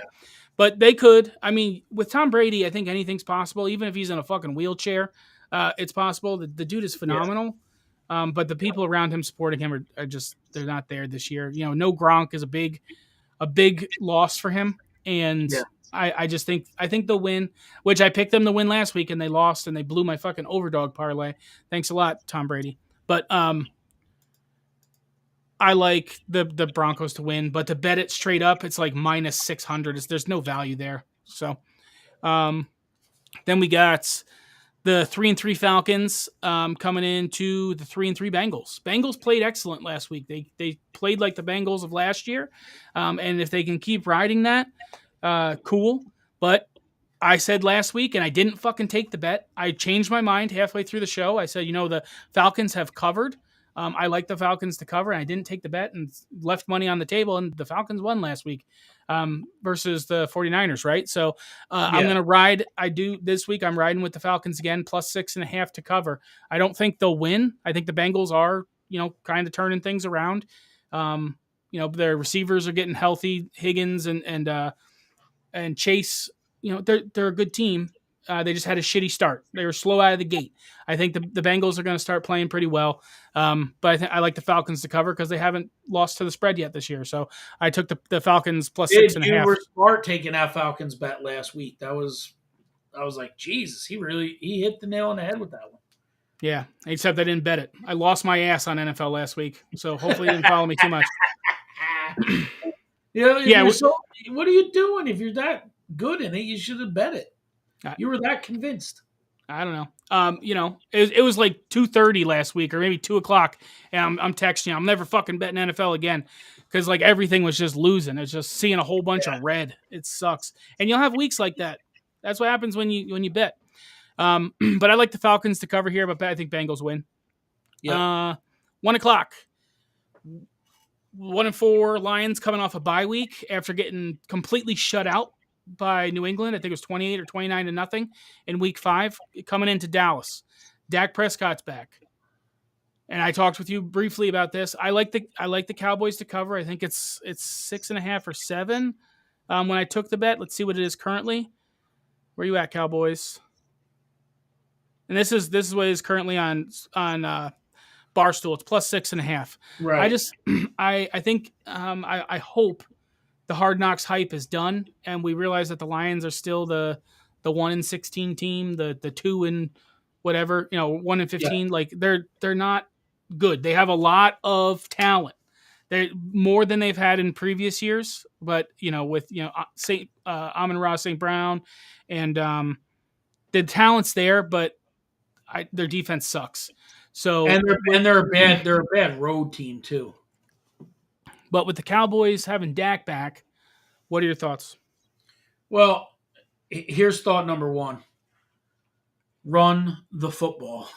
But they could. I mean, with Tom Brady, I think anything's possible. Even if he's in a fucking wheelchair, it's possible. The dude is phenomenal. But the people around him supporting him are just, they're not there this year. No Gronk is a big loss for him. And I think they'll win, which I picked them to win last week and they lost and they blew my fucking overdog parlay. Thanks a lot, Tom Brady. But I like the Broncos to win, but to bet it straight up, it's like minus 600. There's no value there. So then we got the 3-3 Falcons coming into the 3-3 Bengals. Bengals played excellent last week. They played like the Bengals of last year. And if they can keep riding that, cool. But I said last week, and I didn't fucking take the bet. I changed my mind halfway through the show. I said, the Falcons have covered. I like the Falcons to cover, and I didn't take the bet and left money on the table, and the Falcons won last week versus the 49ers, right? So I'm going to ride. This week, I'm riding with the Falcons again, plus 6.5 to cover. I don't think they'll win. I think the Bengals are, kind of turning things around. Their receivers are getting healthy. Higgins and Chase, they're a good team. They just had a shitty start. They were slow out of the gate. I think the Bengals are going to start playing pretty well. But I like the Falcons to cover because they haven't lost to the spread yet this year. So I took the Falcons plus 6.5. You were smart taking that Falcons bet last week. I was like, Jesus, he hit the nail on the head with that one. Yeah, except I didn't bet it. I lost my ass on NFL last week. So hopefully you didn't follow me too much. What are you doing? If you're that good in it, you should have bet it. You were that convinced. I don't know. It was like 2:30 last week or maybe 2:00, and I'm texting you. I'm never fucking betting NFL again because like everything was just losing. It's just seeing a whole bunch of red. It sucks, and you'll have weeks like that. That's what happens when you bet. But I like the Falcons to cover here, but I think Bengals win. Yeah. 1:00. 1-4 Lions coming off a bye week after getting completely shut out by New England. I think it was 28 or 29-0 in week 5, coming into Dallas. Dak Prescott's back. And I talked with you briefly about this. I like the Cowboys to cover. I think it's 6.5 or 7. When I took the bet, let's see what it is currently. Where are you at, Cowboys? And this is what it is currently on Barstool. It's plus 6.5. Right. I think I hope the Hard Knocks hype is done, and we realize that the Lions are still the 1-16 team, the 2 whatever, 1-15. Yeah. Like they're not good. They have a lot of talent. They're more than they've had in previous years. But with Amon-Ra St. Brown, and the talent's there, but their defense sucks. So they're a bad road team too. But with the Cowboys having Dak back, what are your thoughts? Well, here's thought number 1. Run the football.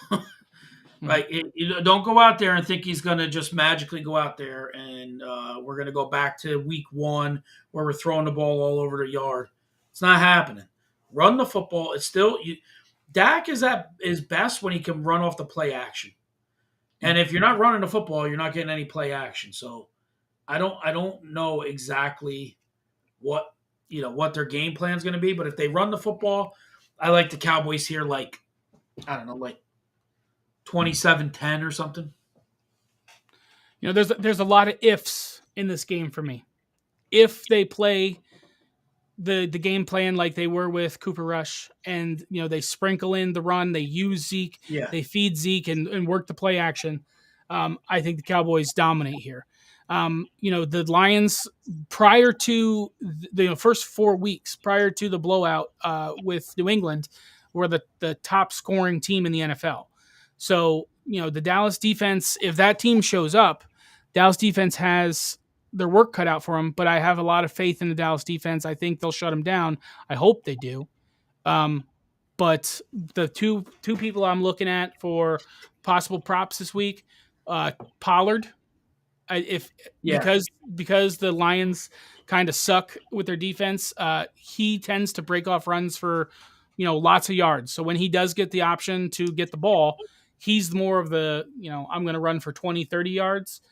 Like, don't go out there and think he's going to just magically go out there and we're going to go back to week 1 where we're throwing the ball all over the yard. It's not happening. Run the football. It's still Dak is at his best when he can run off the play action. And if you're not running the football, you're not getting any play action. So I don't know exactly what what their game plan is going to be, but if they run the football, I like the Cowboys here like 27-10 or something. There's a lot of ifs in this game for me. If they play the game plan like they were with Cooper Rush, and they sprinkle in the run, they use Zeke, they feed Zeke and work the play action, I think the Cowboys dominate here. The Lions, prior to the first 4 weeks prior to the blowout with New England, were the top scoring team in the NFL. So the Dallas defense, if that team shows up, Dallas defense has their work cut out for them, but I have a lot of faith in the Dallas defense. I think they'll shut them down. I hope they do. But the two people I'm looking at for possible props this week, Pollard, because the Lions kind of suck with their defense, he tends to break off runs for lots of yards. So when he does get the option to get the ball, he's more of the I'm going to run for 20, 30 yards.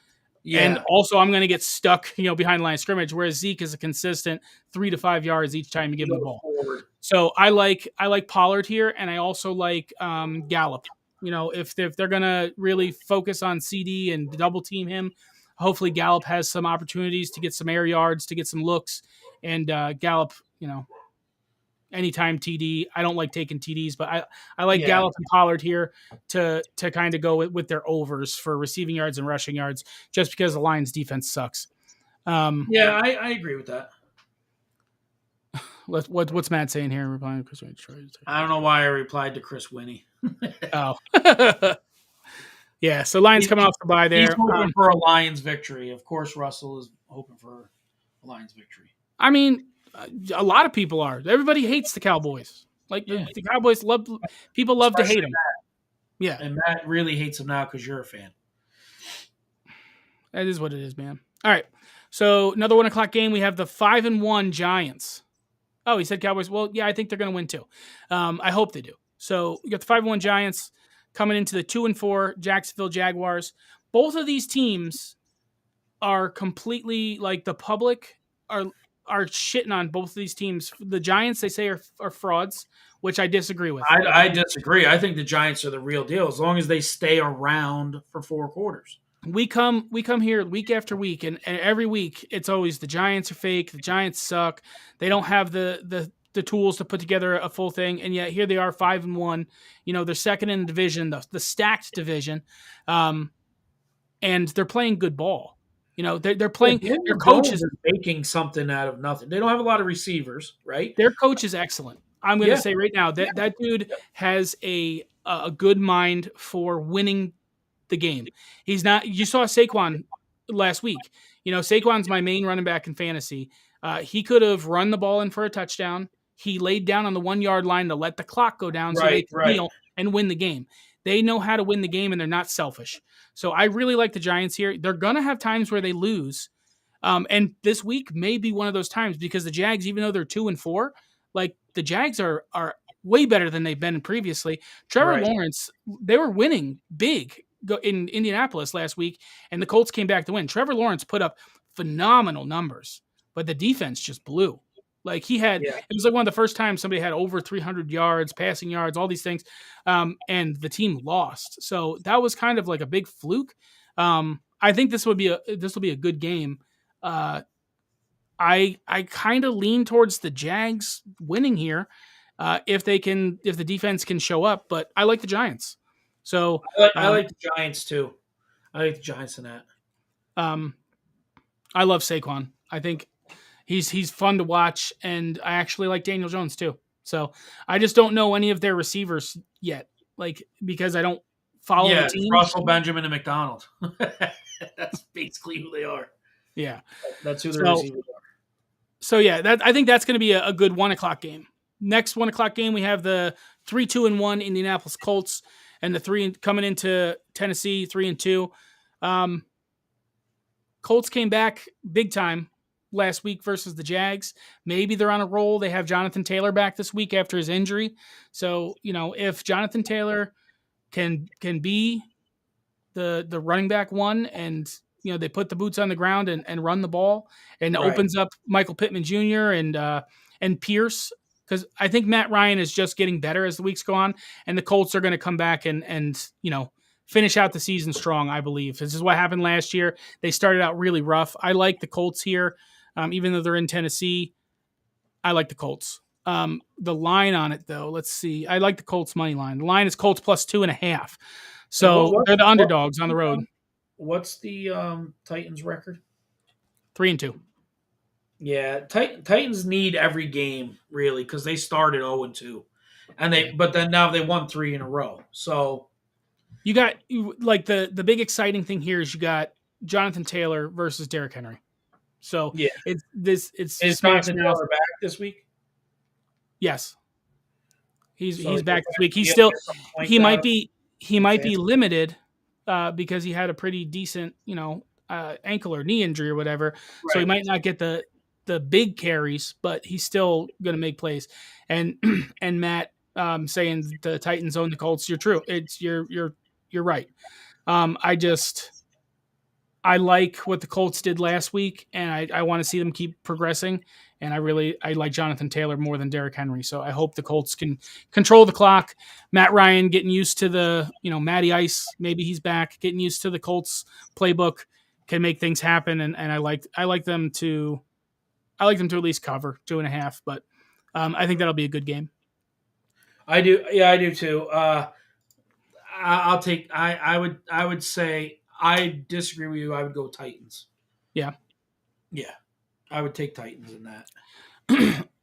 Yeah. And also, I'm going to get stuck, behind the line of scrimmage, whereas Zeke is a consistent 3 to 5 yards each time you give him the ball. Forward. So I like Pollard here, and I also like Gallup. If they're going to really focus on CD and double team him, hopefully Gallup has some opportunities to get some air yards, to get some looks, and Gallup, anytime TD. I don't like taking TDs, but I like Gallup and Pollard here to kind of go with their overs for receiving yards and rushing yards, just because the Lions defense sucks. I agree with that. What's Matt saying here? Replying to Chris Winnie. I don't know why I replied to Chris Winnie. Oh. Yeah, so Lions coming off the bye there. He's hoping for a Lions victory. Of course, Russell is hoping for a Lions victory. I mean, a lot of people are. Everybody hates the Cowboys. The Cowboys love to hate them. Yeah, and Matt really hates them now because you're a fan. That is what it is, man. All right, so another 1:00 game. We have the 5-1 Giants. Oh, he said Cowboys. Well, yeah, I think they're going to win too. I hope they do. So you got the 5-1 Giants coming into the 2-4 Jacksonville Jaguars. Both of these teams are completely the public are shitting on both of these teams. The Giants, they say, are frauds, which I disagree with. I disagree. I think the Giants are the real deal as long as they stay around for 4 quarters. We come here week after week, and every week it's always the Giants are fake. The Giants suck. They don't have the tools to put together a full thing, and yet here they are 5-1. They're second in the division, the stacked division, and they're playing good ball. They're playing. Their coach is making something out of nothing. They don't have a lot of receivers, right? Their coach is excellent. I'm going to say right now that dude has a good mind for winning the game. He's not. You saw Saquon last week. Saquon's my main running back in fantasy. He could have run the ball in for a touchdown. He laid down on the 1-yard line to let the clock go down so they could kneel and win the game. They know how to win the game, and they're not selfish. So I really like the Giants here. They're going to have times where they lose. And this week may be one of those times because the Jags, even though they're 2-4, the Jags are way better than they've been previously. Trevor Lawrence, they were winning big in Indianapolis last week, and the Colts came back to win. Trevor Lawrence put up phenomenal numbers, but the defense just blew. It was one of the first times somebody had over 300 yards, passing yards, all these things, and the team lost. So that was kind of like a big fluke. I think this will be a good game. I kind of lean towards the Jags winning here if the defense can show up, but I like the Giants. So I like the Giants too. I like the Giants in that. I love Saquon. I think he's fun to watch, and I actually like Daniel Jones too. So I just don't know any of their receivers yet, because I don't follow the team. Russell, Benjamin, and McDonald. That's basically who they are. Yeah, that's who the receivers are. So I think that's going to be a good 1:00 game. Next 1:00 game, we have the 3-2-1 Indianapolis Colts and coming into Tennessee 3-2. Colts came back big time last week versus the Jags. Maybe they're on a roll. They have Jonathan Taylor back this week after his injury. So, if Jonathan Taylor can be the running back one, and they put the boots on the ground and run the ball, and opens up Michael Pittman Jr. and Pierce, because I think Matt Ryan is just getting better as the weeks go on, and the Colts are going to come back and finish out the season strong. I believe this is what happened last year. They started out really rough. I like the Colts here, even though they're in Tennessee. I like the Colts. The line on it, though, let's see. I like the Colts money line. The line is Colts plus 2.5. So they're the underdogs on the road. What's the Titans record? 3-2. Yeah, Titans need every game really, because they started 0-2, but then now they won 3 in a row. So you got like the big exciting thing here is you got Jonathan Taylor versus Derrick Henry. So yeah, it's is Jonathan Taylor back this week? Yes, he's back this week. He might be limited because he had a pretty decent ankle or knee injury or whatever. Right. So he might not get the big carries, but he's still going to make plays. And Matt saying the Titans own the Colts, you're true. You're right. I like what the Colts did last week, and I want to see them keep progressing. And I like Jonathan Taylor more than Derrick Henry. So I hope the Colts can control the clock. Matt Ryan getting used to the, Matty Ice, maybe he's back, getting used to the Colts playbook can make things happen. And I like them to at least cover 2.5, but I think that'll be a good game. I do. Yeah, I do too. I would say, I disagree with you. I would go Titans. Yeah. Yeah. I would take Titans in that.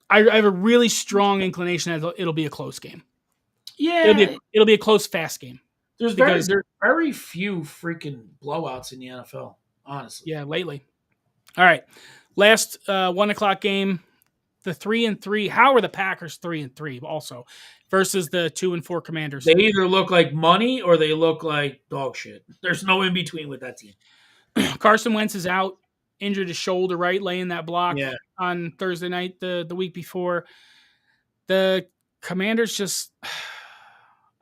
I have a really strong inclination that it'll be a close game. Yeah. It'll be a close, fast game. There's very few freaking blowouts in the NFL, honestly. Yeah, lately. All right. Last 1:00 game, the 3-3. How are the Packers 3-3 also versus the 2-4 Commanders? They either look like money or they look like dog shit. There's no in between with that team. Carson Wentz is out, injured his shoulder, right, laying that block on Thursday night the week before. The Commanders just,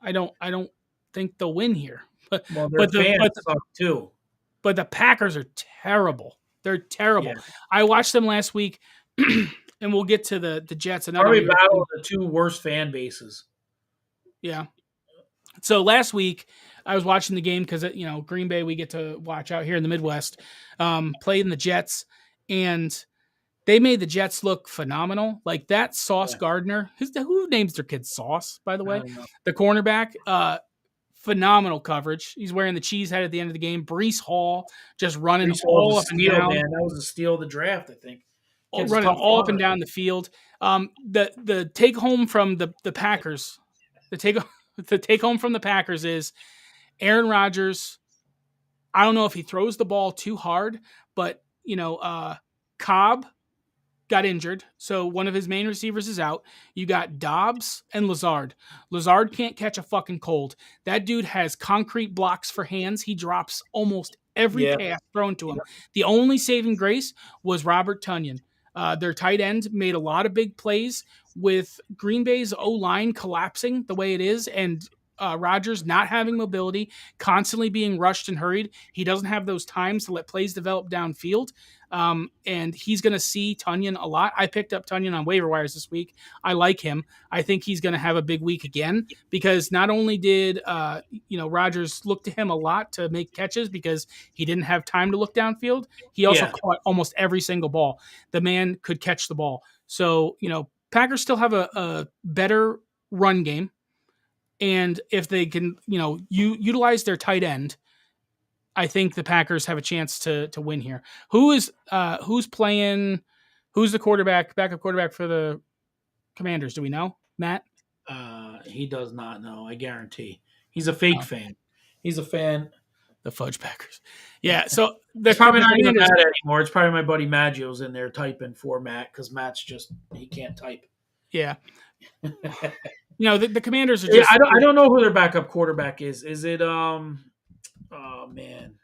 I don't think they'll win here. But the fans suck too. But the Packers are terrible. They're terrible. Yeah. I watched them last week, and we'll get to the Jets. Probably battle of the two worst fan bases. Yeah. So last week, I was watching the game because, Green Bay, we get to watch out here in the Midwest, playing the Jets, and they made the Jets look phenomenal. Like that Sauce Gardner, who names their kid Sauce, by the way? The cornerback, phenomenal coverage. He's wearing the cheese head at the end of the game. Breece Hall just running all up and down. Man. That was a steal of the draft, I think. Running all up and down the field. The take home from the Packers, the take home from the Packers is Aaron Rodgers. I don't know if he throws the ball too hard, but Cobb got injured, so one of his main receivers is out. You got Dobbs and Lazard. Lazard can't catch a fucking cold. That dude has concrete blocks for hands. He drops almost every pass thrown to him. The only saving grace was Robert Tonyan. Their tight end made a lot of big plays with Green Bay's O-line collapsing the way it is, and Rodgers not having mobility, constantly being rushed and hurried. He doesn't have those times to let plays develop downfield. And he's going to see Tonyan a lot. I picked up Tonyan on waiver wires this week. I like him. I think he's going to have a big week again because not only did Rodgers look to him a lot to make catches because he didn't have time to look downfield, he also caught almost every single ball. The man could catch the ball. So, Packers still have a better run game. And if they can, utilize their tight end, I think the Packers have a chance to win here. Who's playing? Who's the backup quarterback for the Commanders? Do we know, Matt? He does not know. I guarantee. He's a fake fan. He's a fan. The Fudge Packers. Yeah. So they're probably not even Matt anymore. It's probably my buddy Maggio's in there typing for Matt because Matt's he can't type. Yeah. The Commanders are Yeah, just I don't know who their backup quarterback is. Is it Oh man,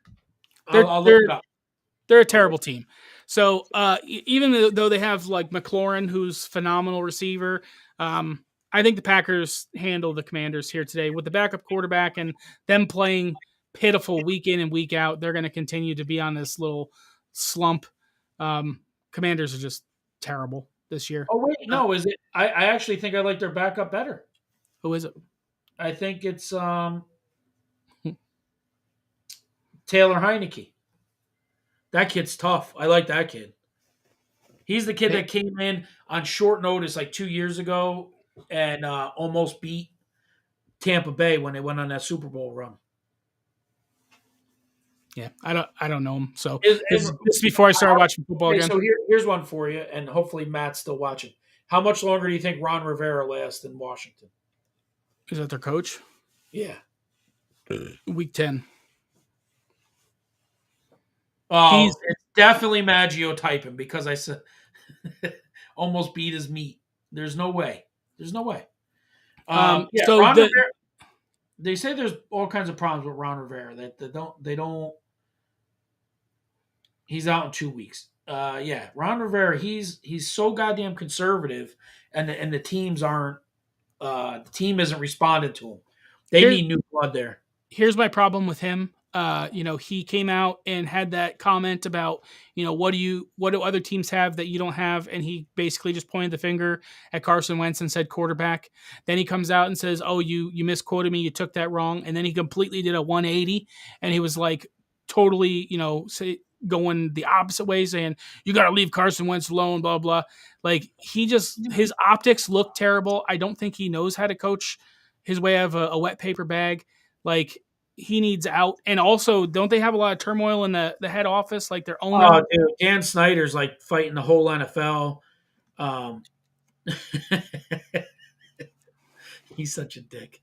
they're I'll look they're it up. they're a I'll look. terrible team. So even though they have like McLaurin, who's phenomenal receiver, I think the Packers handle the Commanders here today with the backup quarterback and them playing pitiful week in and week out. They're going to continue to be on this little slump. Commanders are just terrible this year. Oh wait, Uh, no, is it? I actually think I like their backup better. who is it? I think it's Taylor Heineke. That kid's tough. I like that kid. He's the kid that came in on short notice like 2 years ago and almost beat Tampa Bay when they went on that Super Bowl run. Yeah, I don't know him. So Is, this is before I started watching football okay, again. so here's one for you, and hopefully Matt's still watching. How much longer do you think Ron Rivera lasts in Washington? Is that their coach? Yeah. Week 10. Oh, it's definitely Maggio typing because I said almost beat his meat. There's no way. There's no way. Yeah, so Ron Rivera. They say there's all kinds of problems with Ron Rivera. That they don't. He's out in 2 weeks. Yeah, Ron Rivera. He's so goddamn conservative, and the teams aren't. The team isn't responding to him. They need new blood there. Here's my problem with him. He came out and had that comment about, what do other teams have that you don't have? And he basically just pointed the finger at Carson Wentz and said quarterback. Then he comes out and says, oh, you misquoted me. You took that wrong. And then he completely did a 180 and he was like totally, going the opposite way saying, you got to leave Carson Wentz alone, blah, blah. Like his optics look terrible. I don't think he knows how to coach his way out of a wet paper bag. Like, he needs out. And also, don't they have a lot of turmoil in the head office? Like their owner. Oh, dude, Dan Snyder's like fighting the whole NFL. He's such a dick.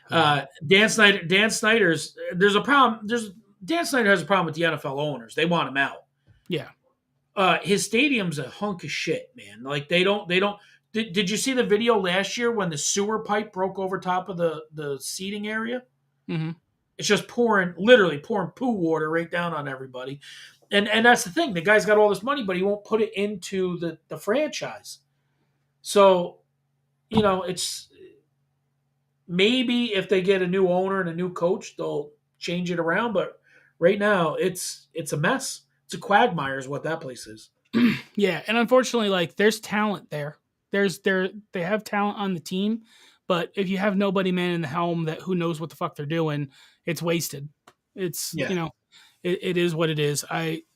Dan Snyder's there's a problem. Dan Snyder has a problem with the NFL owners. They want him out. Yeah. His stadium's a hunk of shit, man. Like they don't. Did you see the video last year when the sewer pipe broke over top of the seating area? Mm-hmm. It's just literally pouring poo water right down on everybody. And that's the thing. The guy's got all this money, but he won't put it into the franchise. So, it's maybe if they get a new owner and a new coach, they'll change it around. But right now, it's a mess. It's a quagmire is what that place is. Yeah, and unfortunately, like there's talent there. They have talent on the team, but if you have nobody man in the helm who knows what the fuck they're doing, it's wasted. It's it is what it is.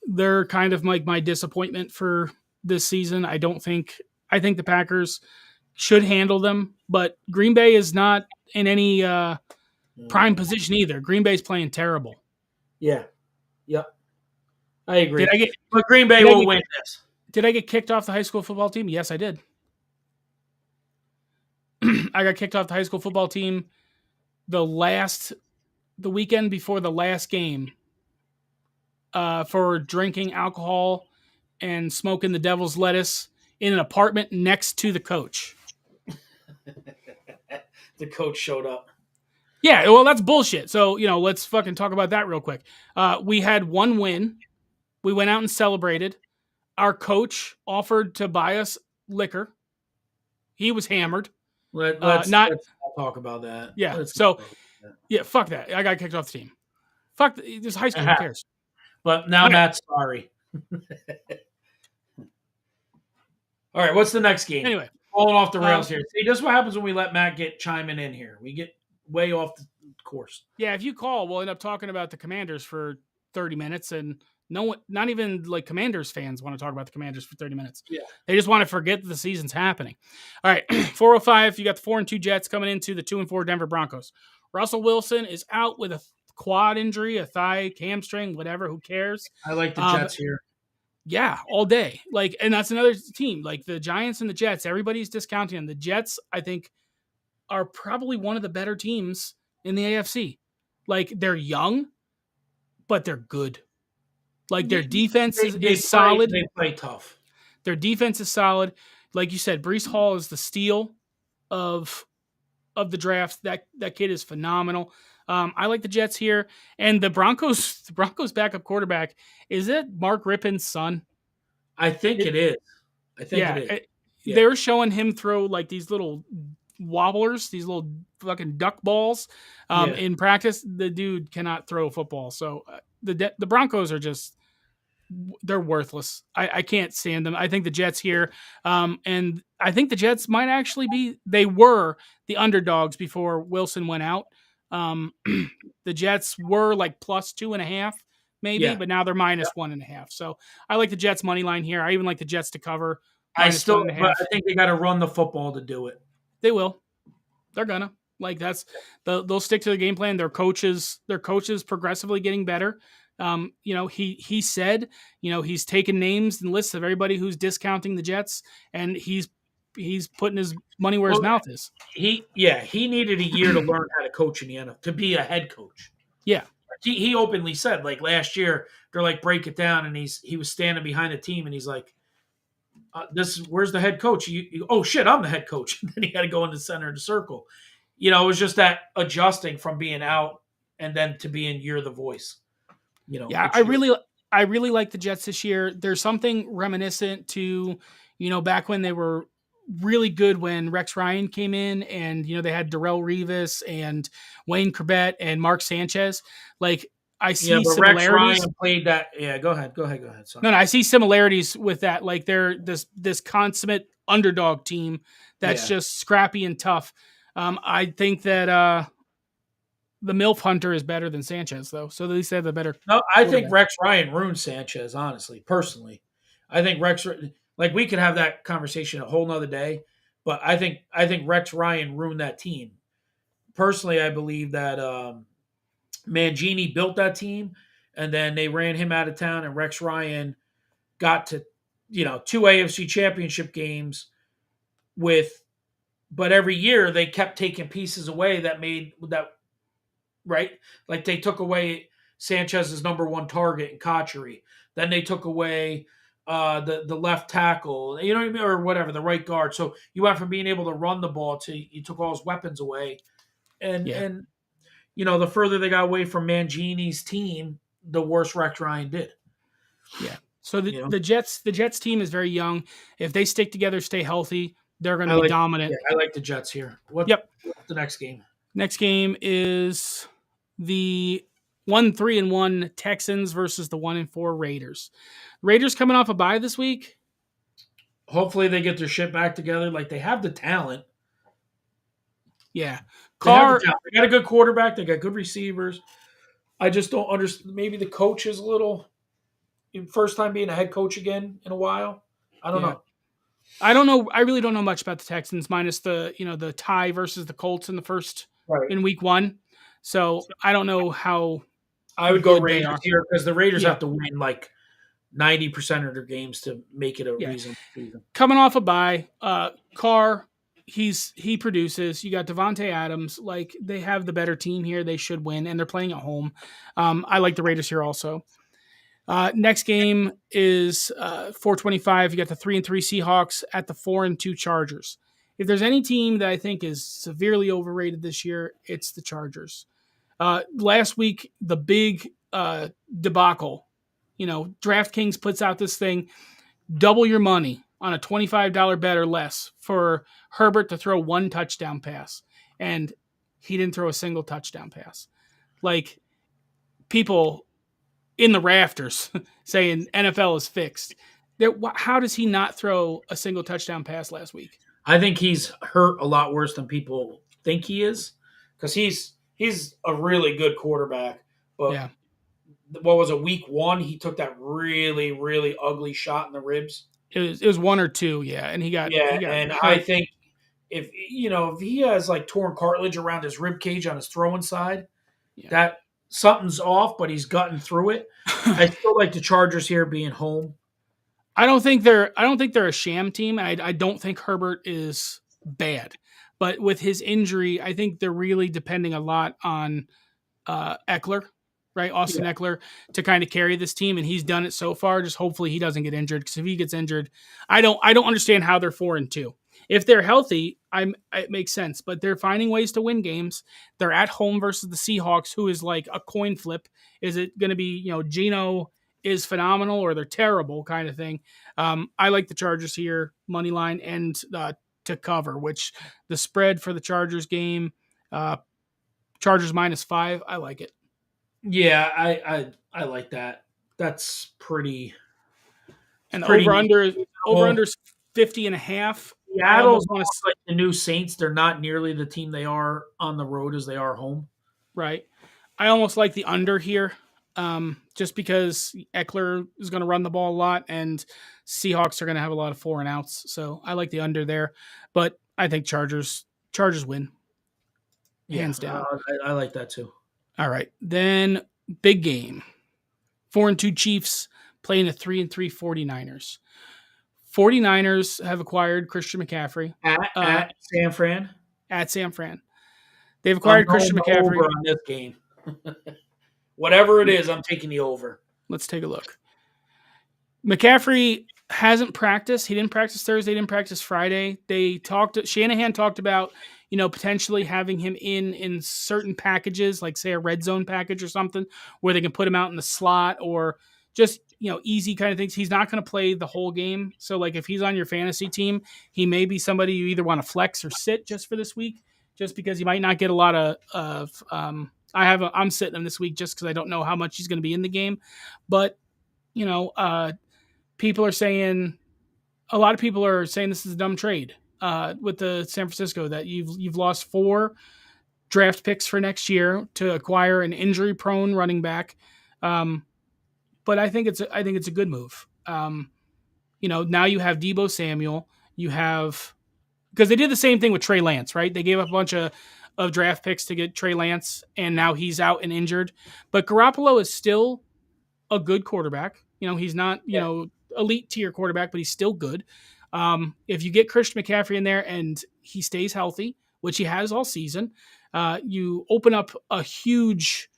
They're kind of like my disappointment for this season. I think the Packers should handle them, but Green Bay is not in any prime position either. Green Bay's playing terrible. Yeah. Yep. I agree. But Green Bay will win this. Did I get kicked off the high school football team? Yes, I did. I got kicked off the high school football team the weekend before the last game for drinking alcohol and smoking the devil's lettuce in an apartment next to the coach. The coach showed up. Yeah, well, that's bullshit. So, let's fucking talk about that real quick. We had one win. We went out and celebrated. Our coach offered to buy us liquor. He was hammered. Let's not talk about that. Yeah. Fuck that. I got kicked off the team. Fuck this high school. Who cares? But now Matt's sorry. All right. What's the next game? Anyway, falling off the rails here. See, this is what happens when we let Matt get chiming in here. We get way off the course. Yeah. If you call, we'll end up talking about the Commanders for 30 minutes and no one, not even like Commanders fans want to talk about the Commanders for 30 minutes. Yeah. They just want to forget that the season's happening. All right. 405, you got the 4-2 Jets coming into the 2-4 Denver Broncos. Russell Wilson is out with a quad injury, a thigh, hamstring, whatever. Who cares? I like the Jets here. Yeah, all day. And that's another team. Like the Giants and the Jets, everybody's discounting them. The Jets, I think, are probably one of the better teams in the AFC. Like they're young, but they're good. Like their defense is solid. They play tough. Their defense is solid. Like you said, Breece Hall is the steal of of the draft. That kid is phenomenal. I like the Jets here, and the Broncos. The Broncos backup quarterback, is it Mark Rippon's son? I think it is. I think it Yeah, is. Yeah. they're showing him throw like these little wobblers, these little fucking duck balls Yeah. in practice. The dude cannot throw a football. So the Broncos are just, they're worthless. I can't stand them. I think the Jets here, and I think the Jets might actually be. They were the underdogs before Wilson went out. Um, the Jets were like +2.5 maybe, Yeah. but now they're -1.5. So I like the Jets money line here. I even like the Jets to cover I minus one still, and a but half. I think they got to run the football to do it. They will. They're gonna, like, that's they'll stick to the game plan. Their coaches progressively getting better. He said, he's taken names and lists of everybody who's discounting the Jets, and he's putting his money where his Well, mouth is. he needed a year to learn how to coach in the NFL, to be a head coach. Yeah, He openly said, like, last year, they're like, break it down, and he was standing behind the team, and he's like, where's the head coach? Oh shit, I'm the head coach. And then he had to go in the center of the circle. It was just that adjusting from being out and then to being you're the voice. yeah. It's your I really like the Jets this year. There's something reminiscent to, back when they were really good when Rex Ryan came in, and they had Darrell Revis and Wayne Corbett and Mark Sanchez. Like, I yeah, see but Rex similarities. Ryan played that. Yeah, go ahead. Sorry. No, I see similarities with that. Like, they're this consummate underdog team that's Yeah. just scrappy and tough. I think that the MILF Hunter is better than Sanchez, though. So at least they have a better No, I think quarterback. Rex Ryan ruined Sanchez, honestly, personally. I think like, we could have that conversation a whole nother day, but I think Rex Ryan ruined that team. Personally, I believe that Mangini built that team, and then they ran him out of town, and Rex Ryan got to, two AFC championship games with, but every year they kept taking pieces away that made that, right? Like, they took away Sanchez's number one target in Kochery. Then they took away the left tackle, you know what I mean, or whatever, the right guard. So you went from being able to run the ball to you took all his weapons away, and Yeah, and the further they got away from Mangini's team, the worse Rex Ryan did. yeah. So the, You know, the Jets team is very young. If they stick together, stay healthy, they're going to I be like dominant. I like the Jets here. Yep. What's the next game? Next game is the 1-3-1 Texans versus the 1-4 Raiders. Raiders coming off a bye this week. Hopefully they get their shit back together. Like, they have the talent. Yeah, They have the Carr. talent. They got a good quarterback. They got good receivers. I just don't understand. Maybe the coach is a little, first time being a head coach again in a while. I don't Yeah, know. I don't know. I really don't know much about the Texans, minus the tie versus the Colts Right. in week 1. So I don't know how I would go good they Raiders are. here because the Raiders Yeah, have to win like 90% of their games to make it a yeah. reasonable season. Coming off a bye, Carr, he produces. You got Devontae Adams. Like, they have the better team here. They should win, and they're playing at home. I like the Raiders here also. Next game is 4:25. You got the 3-3 Seahawks at the 4-2 Chargers. If there's any team that I think is severely overrated this year, it's the Chargers. Last week, the big debacle. DraftKings puts out this thing: double your money on a $25 bet or less for Herbert to throw one touchdown pass, and he didn't throw a single touchdown pass. Like, people in the rafters saying NFL is fixed. How does he not throw a single touchdown pass last week? I think he's hurt a lot worse than people think he is, because he's a really good quarterback. But Yeah, what was it, week 1? He took that really, really ugly shot in the ribs. it was 1 or 2. Yeah, and he got Yeah, and I hurt. think if he has like torn cartilage around his rib cage on his throwing side, Yeah. that something's off, but he's gotten through it. I still like the Chargers here being home. I don't think they're a sham team. I don't think Herbert is bad, but with his injury, I think they're really depending a lot on Eckler, right? Austin Yeah. Eckler, to kind of carry this team, and he's done it so far. Just hopefully he doesn't get injured, because if he gets injured, I don't understand how they're 4-2. If they're healthy, it makes sense. But they're finding ways to win games. They're at home versus the Seahawks, who is like a coin flip. Is it going to be Geno is phenomenal or they're terrible kind of thing? I like the Chargers here, money line and to cover. Which the spread for the Chargers game, Chargers -5. I like it. Yeah, I like that. That's pretty. It's And the pretty over reasonable. under 50.5. I Seattle's almost want to like the new Saints. They're not nearly the team they are on the road as they are home. right. I almost like the under here, just because Eckler is going to run the ball a lot, and Seahawks are going to have a lot of 4-and-outs. So I like the under there, but I think Chargers win Yeah, hands down. I like that too. All right, then big game, 4-2 Chiefs playing a 3-3 49ers. 49ers have acquired Christian McCaffrey At San Fran. at San Fran. They've I'm acquired going Christian the over McCaffrey. on this game. Whatever it is, I'm taking the over. Let's take a look. McCaffrey hasn't practiced. He didn't practice Thursday, didn't practice Friday. Shanahan talked about, potentially having him in certain packages, like say a red zone package or something, where they can put him out in the slot or just, easy kind of things. He's not going to play the whole game. So like if he's on your fantasy team, he may be somebody you either want to flex or sit just for this week, just because you might not get a lot of I'm sitting him this week just because I don't know how much he's going to be in the game. But, people are saying a lot of people are saying this is a dumb trade with the San Francisco, that you've lost 4 draft picks for next year to acquire an injury prone running back. But I think it's a good move. Now you have Deebo Samuel, you have, because they did the same thing with Trey Lance, right? They gave up a bunch of draft picks to get Trey Lance, and now he's out and injured. But Garoppolo is still a good quarterback. He's not, elite tier quarterback, but he's still good. If you get Christian McCaffrey in there and he stays healthy, which he has all season, you open up a huge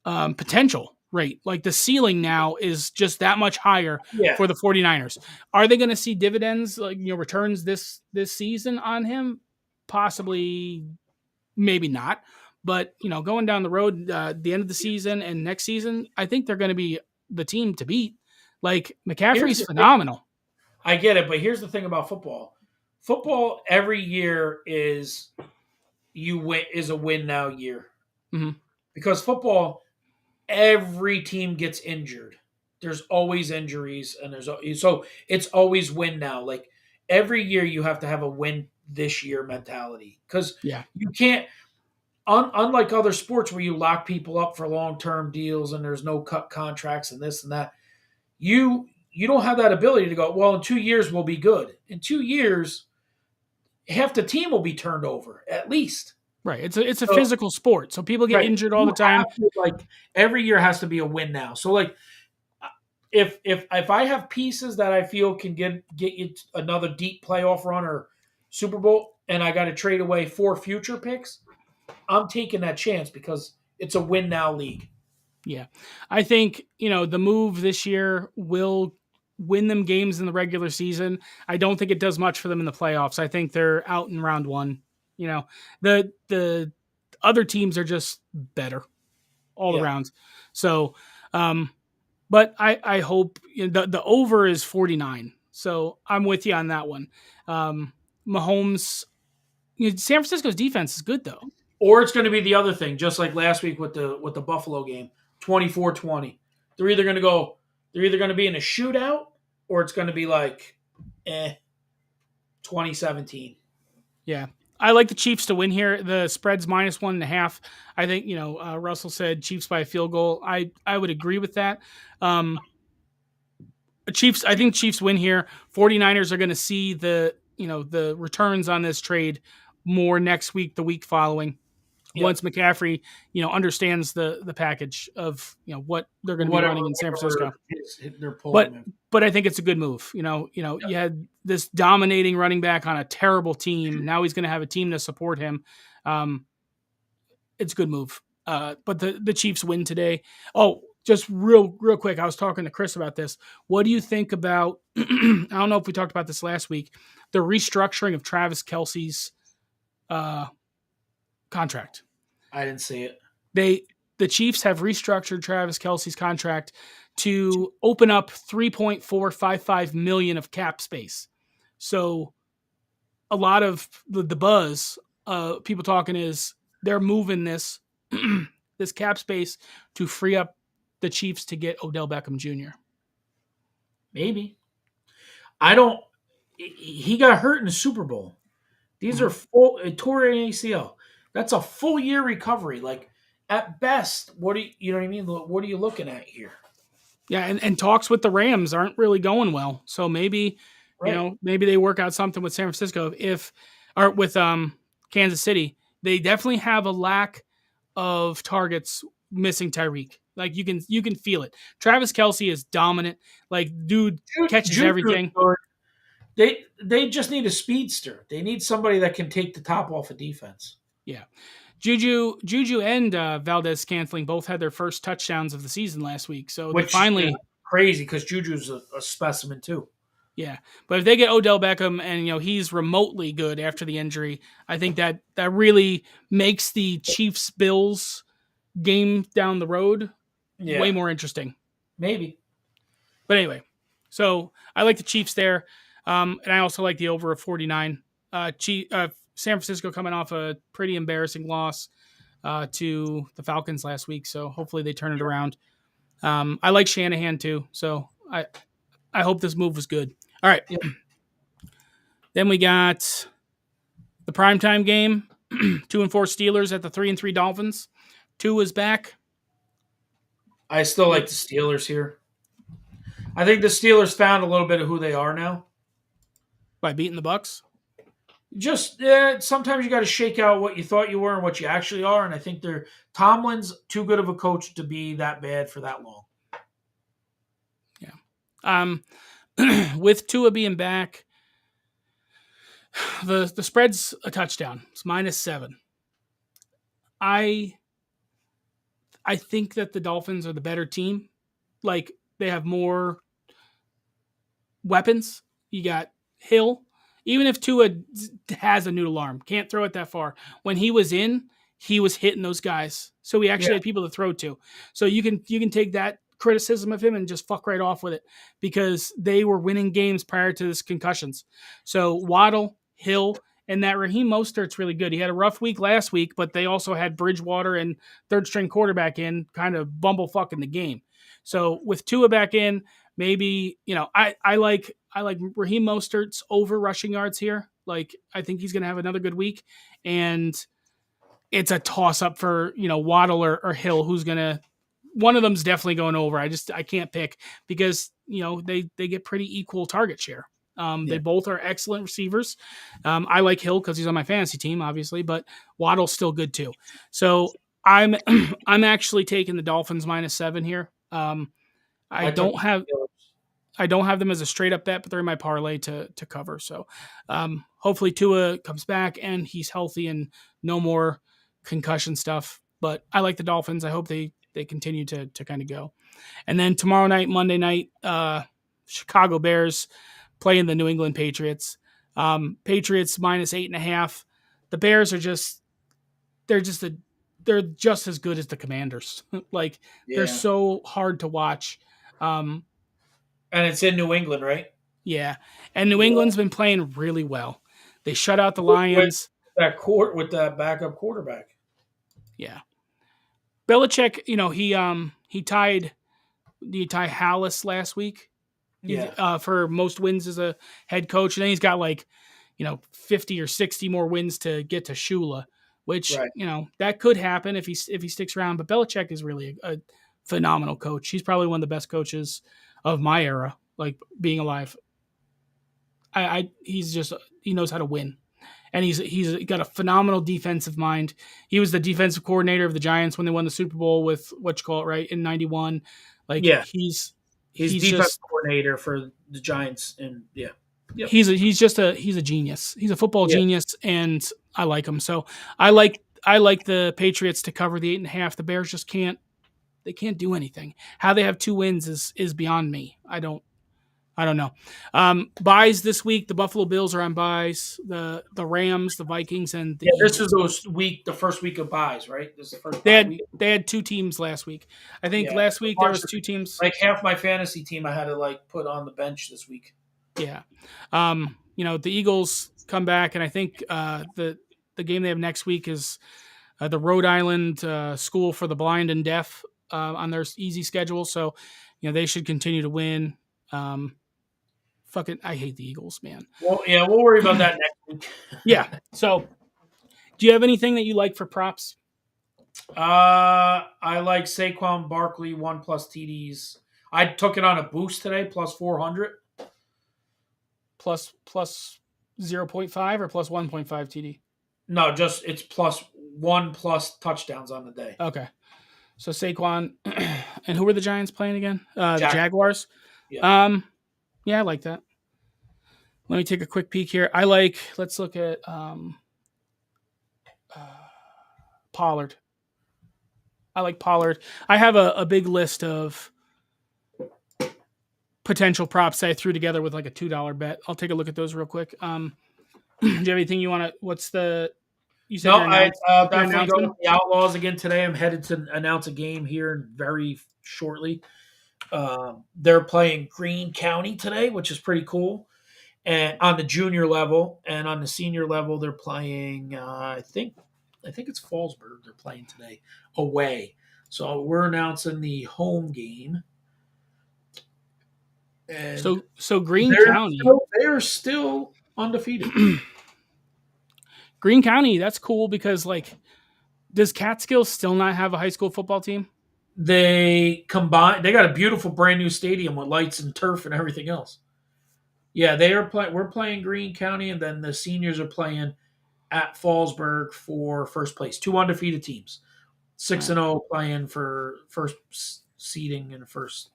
potential rate. Like the ceiling now is just that much higher Yeah. for the 49ers. Are they going to see dividends, like, returns this season on him? Possibly, maybe not. But, going down the road, the end of the season and next season, I think they're going to be the team to beat. Like, McCaffrey's phenomenal. I get it, but here's the thing about football. Football every year is a win now year. Mm-hmm. Because football, every team gets injured. There's always injuries, and so it's always win now. Like every year, you have to have a win this year mentality, because you can't. Unlike other sports where you lock people up for long-term deals and there's no cut contracts and this and that, you don't have that ability to go, well, in 2 years we'll be good. In 2 years, half the team will be turned over at least. Right. It's a physical sport, so people get injured all the time. Like every year has to be a win now. So like if I have pieces that I feel can get you another deep playoff run or Super Bowl, and I got to trade away 4 future picks, I'm taking that chance because it's a win now league. Yeah. I think, the move this year will win them games in the regular season. I don't think it does much for them in the playoffs. I think they're out in round 1. The other teams are just better all around. So, but I hope the over is 49. So I'm with you on that one. Mahomes, San Francisco's defense is good though. Or it's going to be the other thing, just like last week with the Buffalo game, 24-20. They're either going to be in a shootout, or it's going to be like 2017. Yeah. I like the Chiefs to win here. The spread's -1.5. I think, Russell said Chiefs by a field goal. I would agree with that. I think Chiefs win here. 49ers are going to see the returns on this trade more next week, the week following. Yep. Once McCaffrey, understands the package of what they're going to be running in San Francisco. But I think it's a good move. You had this dominating running back on a terrible team. Now he's going to have a team to support him. It's a good move. But the Chiefs win today. Oh, just real quick, I was talking to Chris about this. What do you think about? I don't know if we talked about this last week. The restructuring of Travis Kelce's uh, contract. I didn't see it. The Chiefs have restructured Travis Kelce's contract to open up 3.455 million of cap space. So a lot of the buzz, people talking is they're moving this this cap space to free up the Chiefs to get Odell Beckham Jr. Maybe. I don't. He got hurt in the Super Bowl. These are full tore an ACL. That's a full year recovery. Like at best, what do you know what I mean? What are you looking at here? Yeah, and talks with the Rams aren't really going well. So maybe, Right. maybe they work out something with San Francisco or with Kansas City. They definitely have a lack of targets missing Tyreek. Like you can feel it. Travis Kelce is dominant. Like dude catches Juju, everything. they just need a speedster. They need somebody that can take the top off of defense. Yeah. Juju and Valdez Scantling both had their first touchdowns of the season last week. So they Which finally crazy because Juju's a specimen too. Yeah, but if they get Odell Beckham and he's remotely good after the injury, I think that really makes the Chiefs Bills game down the road way Yeah, more interesting. maybe. But anyway, so I like the Chiefs there, and I also like the over of 49. San Francisco coming off a pretty embarrassing loss to the Falcons last week, so hopefully they turn it around. I like Shanahan too, so I hope this move was good. All right. Yeah. Then we got the primetime game, 2-4 Steelers at the 3-3 Dolphins. Tua is back. I still like the Steelers here. I think the Steelers found a little bit of who they are now. By beating the Bucks. Just sometimes you got to shake out what you thought you were and what you actually are, and I think Tomlin's too good of a coach to be that bad for that long. Yeah. With Tua being back, the spread's a touchdown. It's -7. I think that the Dolphins are the better team. Like they have more weapons. You got Hill. Even if Tua has a noodle arm, can't throw it that far. When he was in, he was hitting those guys. So he actually had people to throw to. So you can take that criticism of him and just fuck right off with it because they were winning games prior to this concussions. So Waddle, Hill, and that Raheem Mostert's really good. He had a rough week last week, but they also had Bridgewater and third string quarterback in kind of bumblefucking the game. So with Tua back in, maybe, I like Raheem Mostert's over rushing yards here. Like I think he's going to have another good week, and it's a toss up for Waddle or Hill who's going to. One of them's definitely going over. I can't pick because they get pretty equal target share. They both are excellent receivers. I like Hill because he's on my fantasy team, obviously, but Waddle's still good too. So I'm actually taking the Dolphins -7 here. I don't have them as a straight up bet, but they're in my parlay to cover. So hopefully Tua comes back and he's healthy and no more concussion stuff. But I like the Dolphins. I hope they continue to kind of go. And then tomorrow night, Monday night, Chicago Bears playing the New England Patriots. Patriots -8.5. The Bears are they're just as good as the Commanders. Like they're so hard to watch. And it's in New England, right? Yeah. And New England's been playing really well. They shut out the Lions. With that backup quarterback. Yeah. Belichick, he tied Hallis last week. For most wins as a head coach. And then he's got 50 or 60 more wins to get to Shula, which, that could happen if he sticks around. But Belichick is really a phenomenal coach. He's probably one of the best coaches of my era, like being alive. He knows how to win. And he's got a phenomenal defensive mind. He was the defensive coordinator of the Giants when they won the Super Bowl with in 91. He's defense coordinator for the Giants, and he's a genius. He's a football genius, and I like him. So I like the Patriots to cover the 8.5. The Bears just can't They can't do anything. How they have 2 wins is beyond me. I don't know. Buys this week. The Buffalo Bills are on buys. The Rams, the Vikings, and the Yeah, this is Eagles. the first week of buys, right? This is the first They bye had week. they had 2 teams last week. I think Yeah, last week there was 2 teams. like half my fantasy team I had to like put on the bench this week. Yeah. The Eagles come back, and I think the game they have next week is the Rhode Island School for the Blind and Deaf on their easy schedule. So, they should continue to win. I hate the Eagles, man. Well, yeah, we'll worry about that next week. Yeah. So, do you have anything that you like for props? I like Saquon Barkley 1+ TDs. I took it on a boost today, plus 400. Plus 0.5 or plus 1.5 TD? No, just it's +1+ touchdowns on the day. Okay. So Saquon, and who were the Giants playing again? The Jaguars. Yeah. Yeah, I like that. Let me take a quick peek here. Let's look at Pollard. I like Pollard. I have a big list of potential props that I threw together with like a $2 bet. I'll take a look at those real quick. Do you have anything you want to? What's the? You said no, I definitely go with the Outlaws again today. I'm headed to announce a game here very shortly. They're playing Greene County today, which is pretty cool. And on the junior level, and on the senior level, they're playing. I think it's Fallsburg. They're playing today away. So we're announcing the home game. And so Greene County, they're still undefeated. Greene County, that's cool because does Catskill still not have a high school football team? They got a beautiful brand new stadium with lights and turf and everything else. Yeah, we're playing Greene County, and then the seniors are playing at Fallsburg for first place. 2 undefeated teams, 6-0 playing for first seeding and first.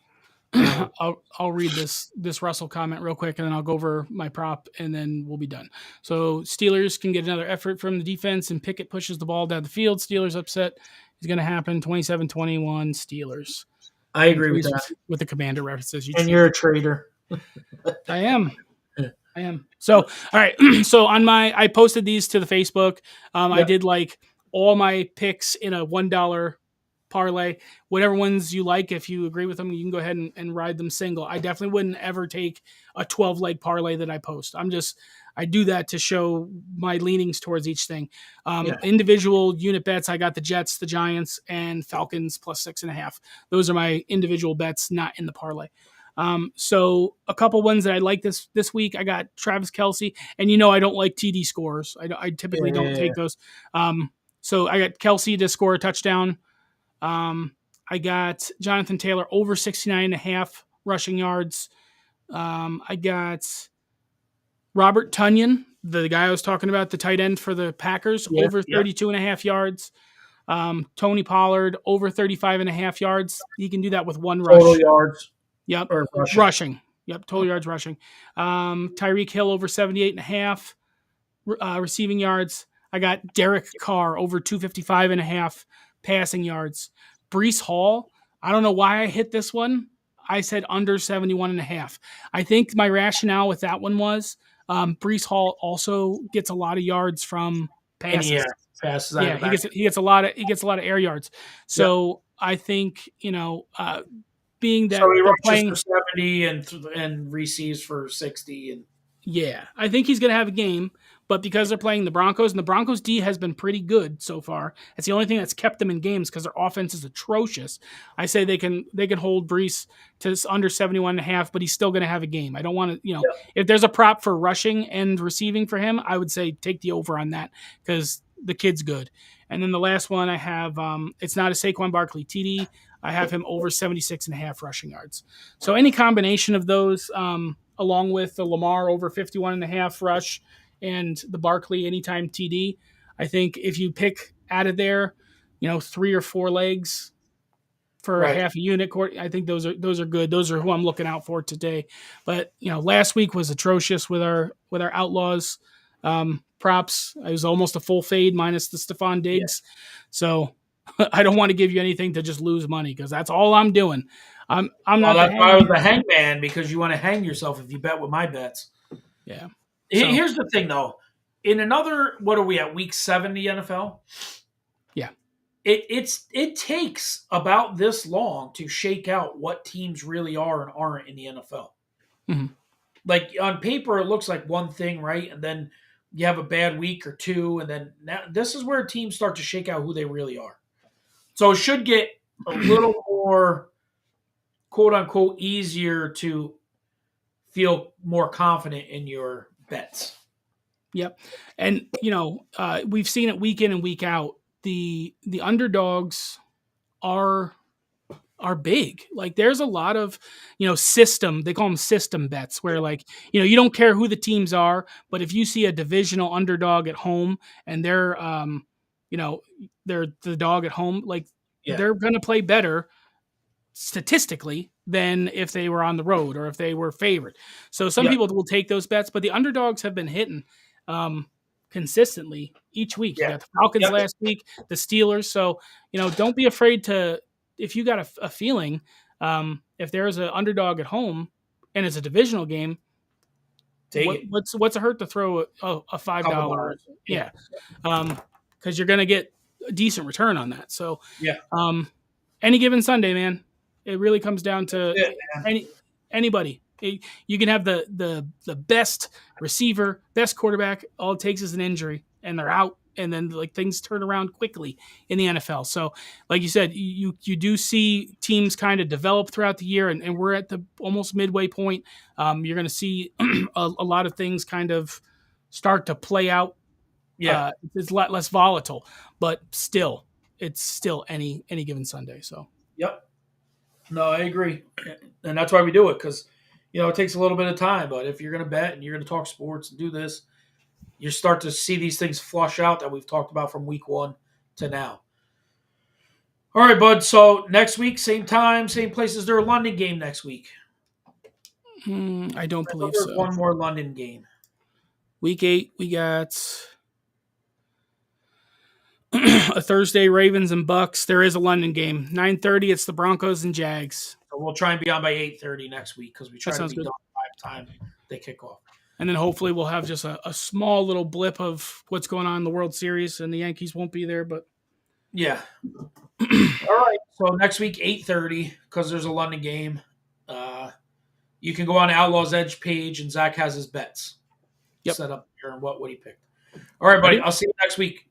I'll read this Russell comment real quick, and then I'll go over my prop, and then we'll be done. So Steelers can get another effort from the defense, and Pickett pushes the ball down the field. Steelers upset is going to happen. 27-21 Steelers. I agree with that. With the commander references. You're a trader. I am. So, all right. So I posted these to the Facebook. I did all my picks in a $1 parlay, whatever ones you like. If you agree with them, you can go ahead and ride them single. I definitely wouldn't ever take a 12-leg parlay that I post. I do that to show my leanings towards each thing. Individual unit bets, I got the Jets, the Giants, and Falcons plus 6.5. Those are my individual bets, not in the parlay. So a couple ones that I like this week, I got Travis Kelce, and I don't like TD scores. I typically don't take those. So I got Kelce to score a touchdown. I got Jonathan Taylor over 69.5 rushing yards. I got Robert Tonyan, the guy I was talking about, the tight end for the Packers, over 32.5 yards. Tony Pollard over 35.5 yards. He can do that with one rush. Total yards. Yep. Or rushing. Yep. Total yards rushing. Tyreek Hill over 78.5 receiving yards. I got Derek Carr over 255.5 passing yards. Breece Hall, I don't know why I hit this one. I said under 71.5. I think my rationale with that one was Breece Hall also gets a lot of yards from passes. Passes. Yeah, he gets a lot of air yards. So I think being that he rushes for 70 and receives for 60 and. Yeah, I think he's going to have a game, but because they're playing the Broncos, and the Broncos D has been pretty good so far, it's the only thing that's kept them in games because their offense is atrocious. I say they can hold Breece to under 71.5, but he's still going to have a game. I don't want to, if there's a prop for rushing and receiving for him, I would say take the over on that because the kid's good. And then the last one I have, it's not a Saquon Barkley TD. I have him over 76.5 rushing yards. So any combination of those, along with the Lamar over 51.5 rush and the Barkley anytime TD, I think if you pick out of there, 3 or 4 legs for a half a unit court, I think those are good. Those are who I'm looking out for today. But last week was atrocious with our Outlaws props. I was almost a full fade minus the Stephon Diggs. So I don't want to give you anything to just lose money because that's all I'm doing. I'm not the That's why I was hangman. the hangman, because you want to hang yourself if you bet with my bets. Yeah. So Here's the thing, though. In another, what are we at, week 7 in the NFL? yeah. It takes about this long to shake out what teams really are and aren't in the NFL. Mhm. Like on paper, it looks like one thing, right? And then you have a bad week or two, and then now this is where teams start to shake out who they really are. So it should get a little more, quote unquote, easier to feel more confident in your bets. Yep. And we've seen it week in and week out. The underdogs are big. Like there's a lot of, system, they call them system bets where like, you don't care who the teams are, but if you see a divisional underdog at home and you know, they're the dog at home, like Yeah. they're going to play better statistically than if they were on the road or if they were favored. So some Yeah. people will take those bets, but the underdogs have been hitting consistently each week. You Yeah. got the Falcons Yep. last week, the Steelers. So, don't be afraid to, if you got a feeling, if there's an underdog at home and it's a divisional game, Take it. what's a hurt to throw a Couple $5? dollars. Yeah. Because you're going to get a decent return on that. So, Yeah. Any given Sunday, man, it really comes down to That's it, man. anybody. You can have the best receiver, best quarterback. All it takes is an injury, and they're out, and then like things turn around quickly in the NFL. So, like you said, you do see teams kind of develop throughout the year, and we're at the almost midway point. You're going to see a lot of things kind of start to play out. Yeah. It's a lot less volatile, but still, it's still any given Sunday. So. Yep. No, I agree. And that's why we do it, because, it takes a little bit of time. But if you're going to bet and you're going to talk sports and do this, you start to see these things flush out that we've talked about from week 1 to now. All right, bud. So next week, same time, same place. Is there a London game next week? I don't I thought believe there's so. one more London game. Week 8, we got a Thursday, Ravens and Bucks. There is a London game. 9:30, it's the Broncos and Jags. So we'll try and be on by 8:30 next week, because we try That to sounds be good. done by the time they kick off. And then hopefully we'll have just a small little blip of what's going on in the World Series, and the Yankees won't be there. But yeah. All right. So next week, 8:30, because there's a London game. You can go on Outlaws Edge page, and Zach has his bets set up here and what he picked. All right, buddy. Ready? I'll see you next week.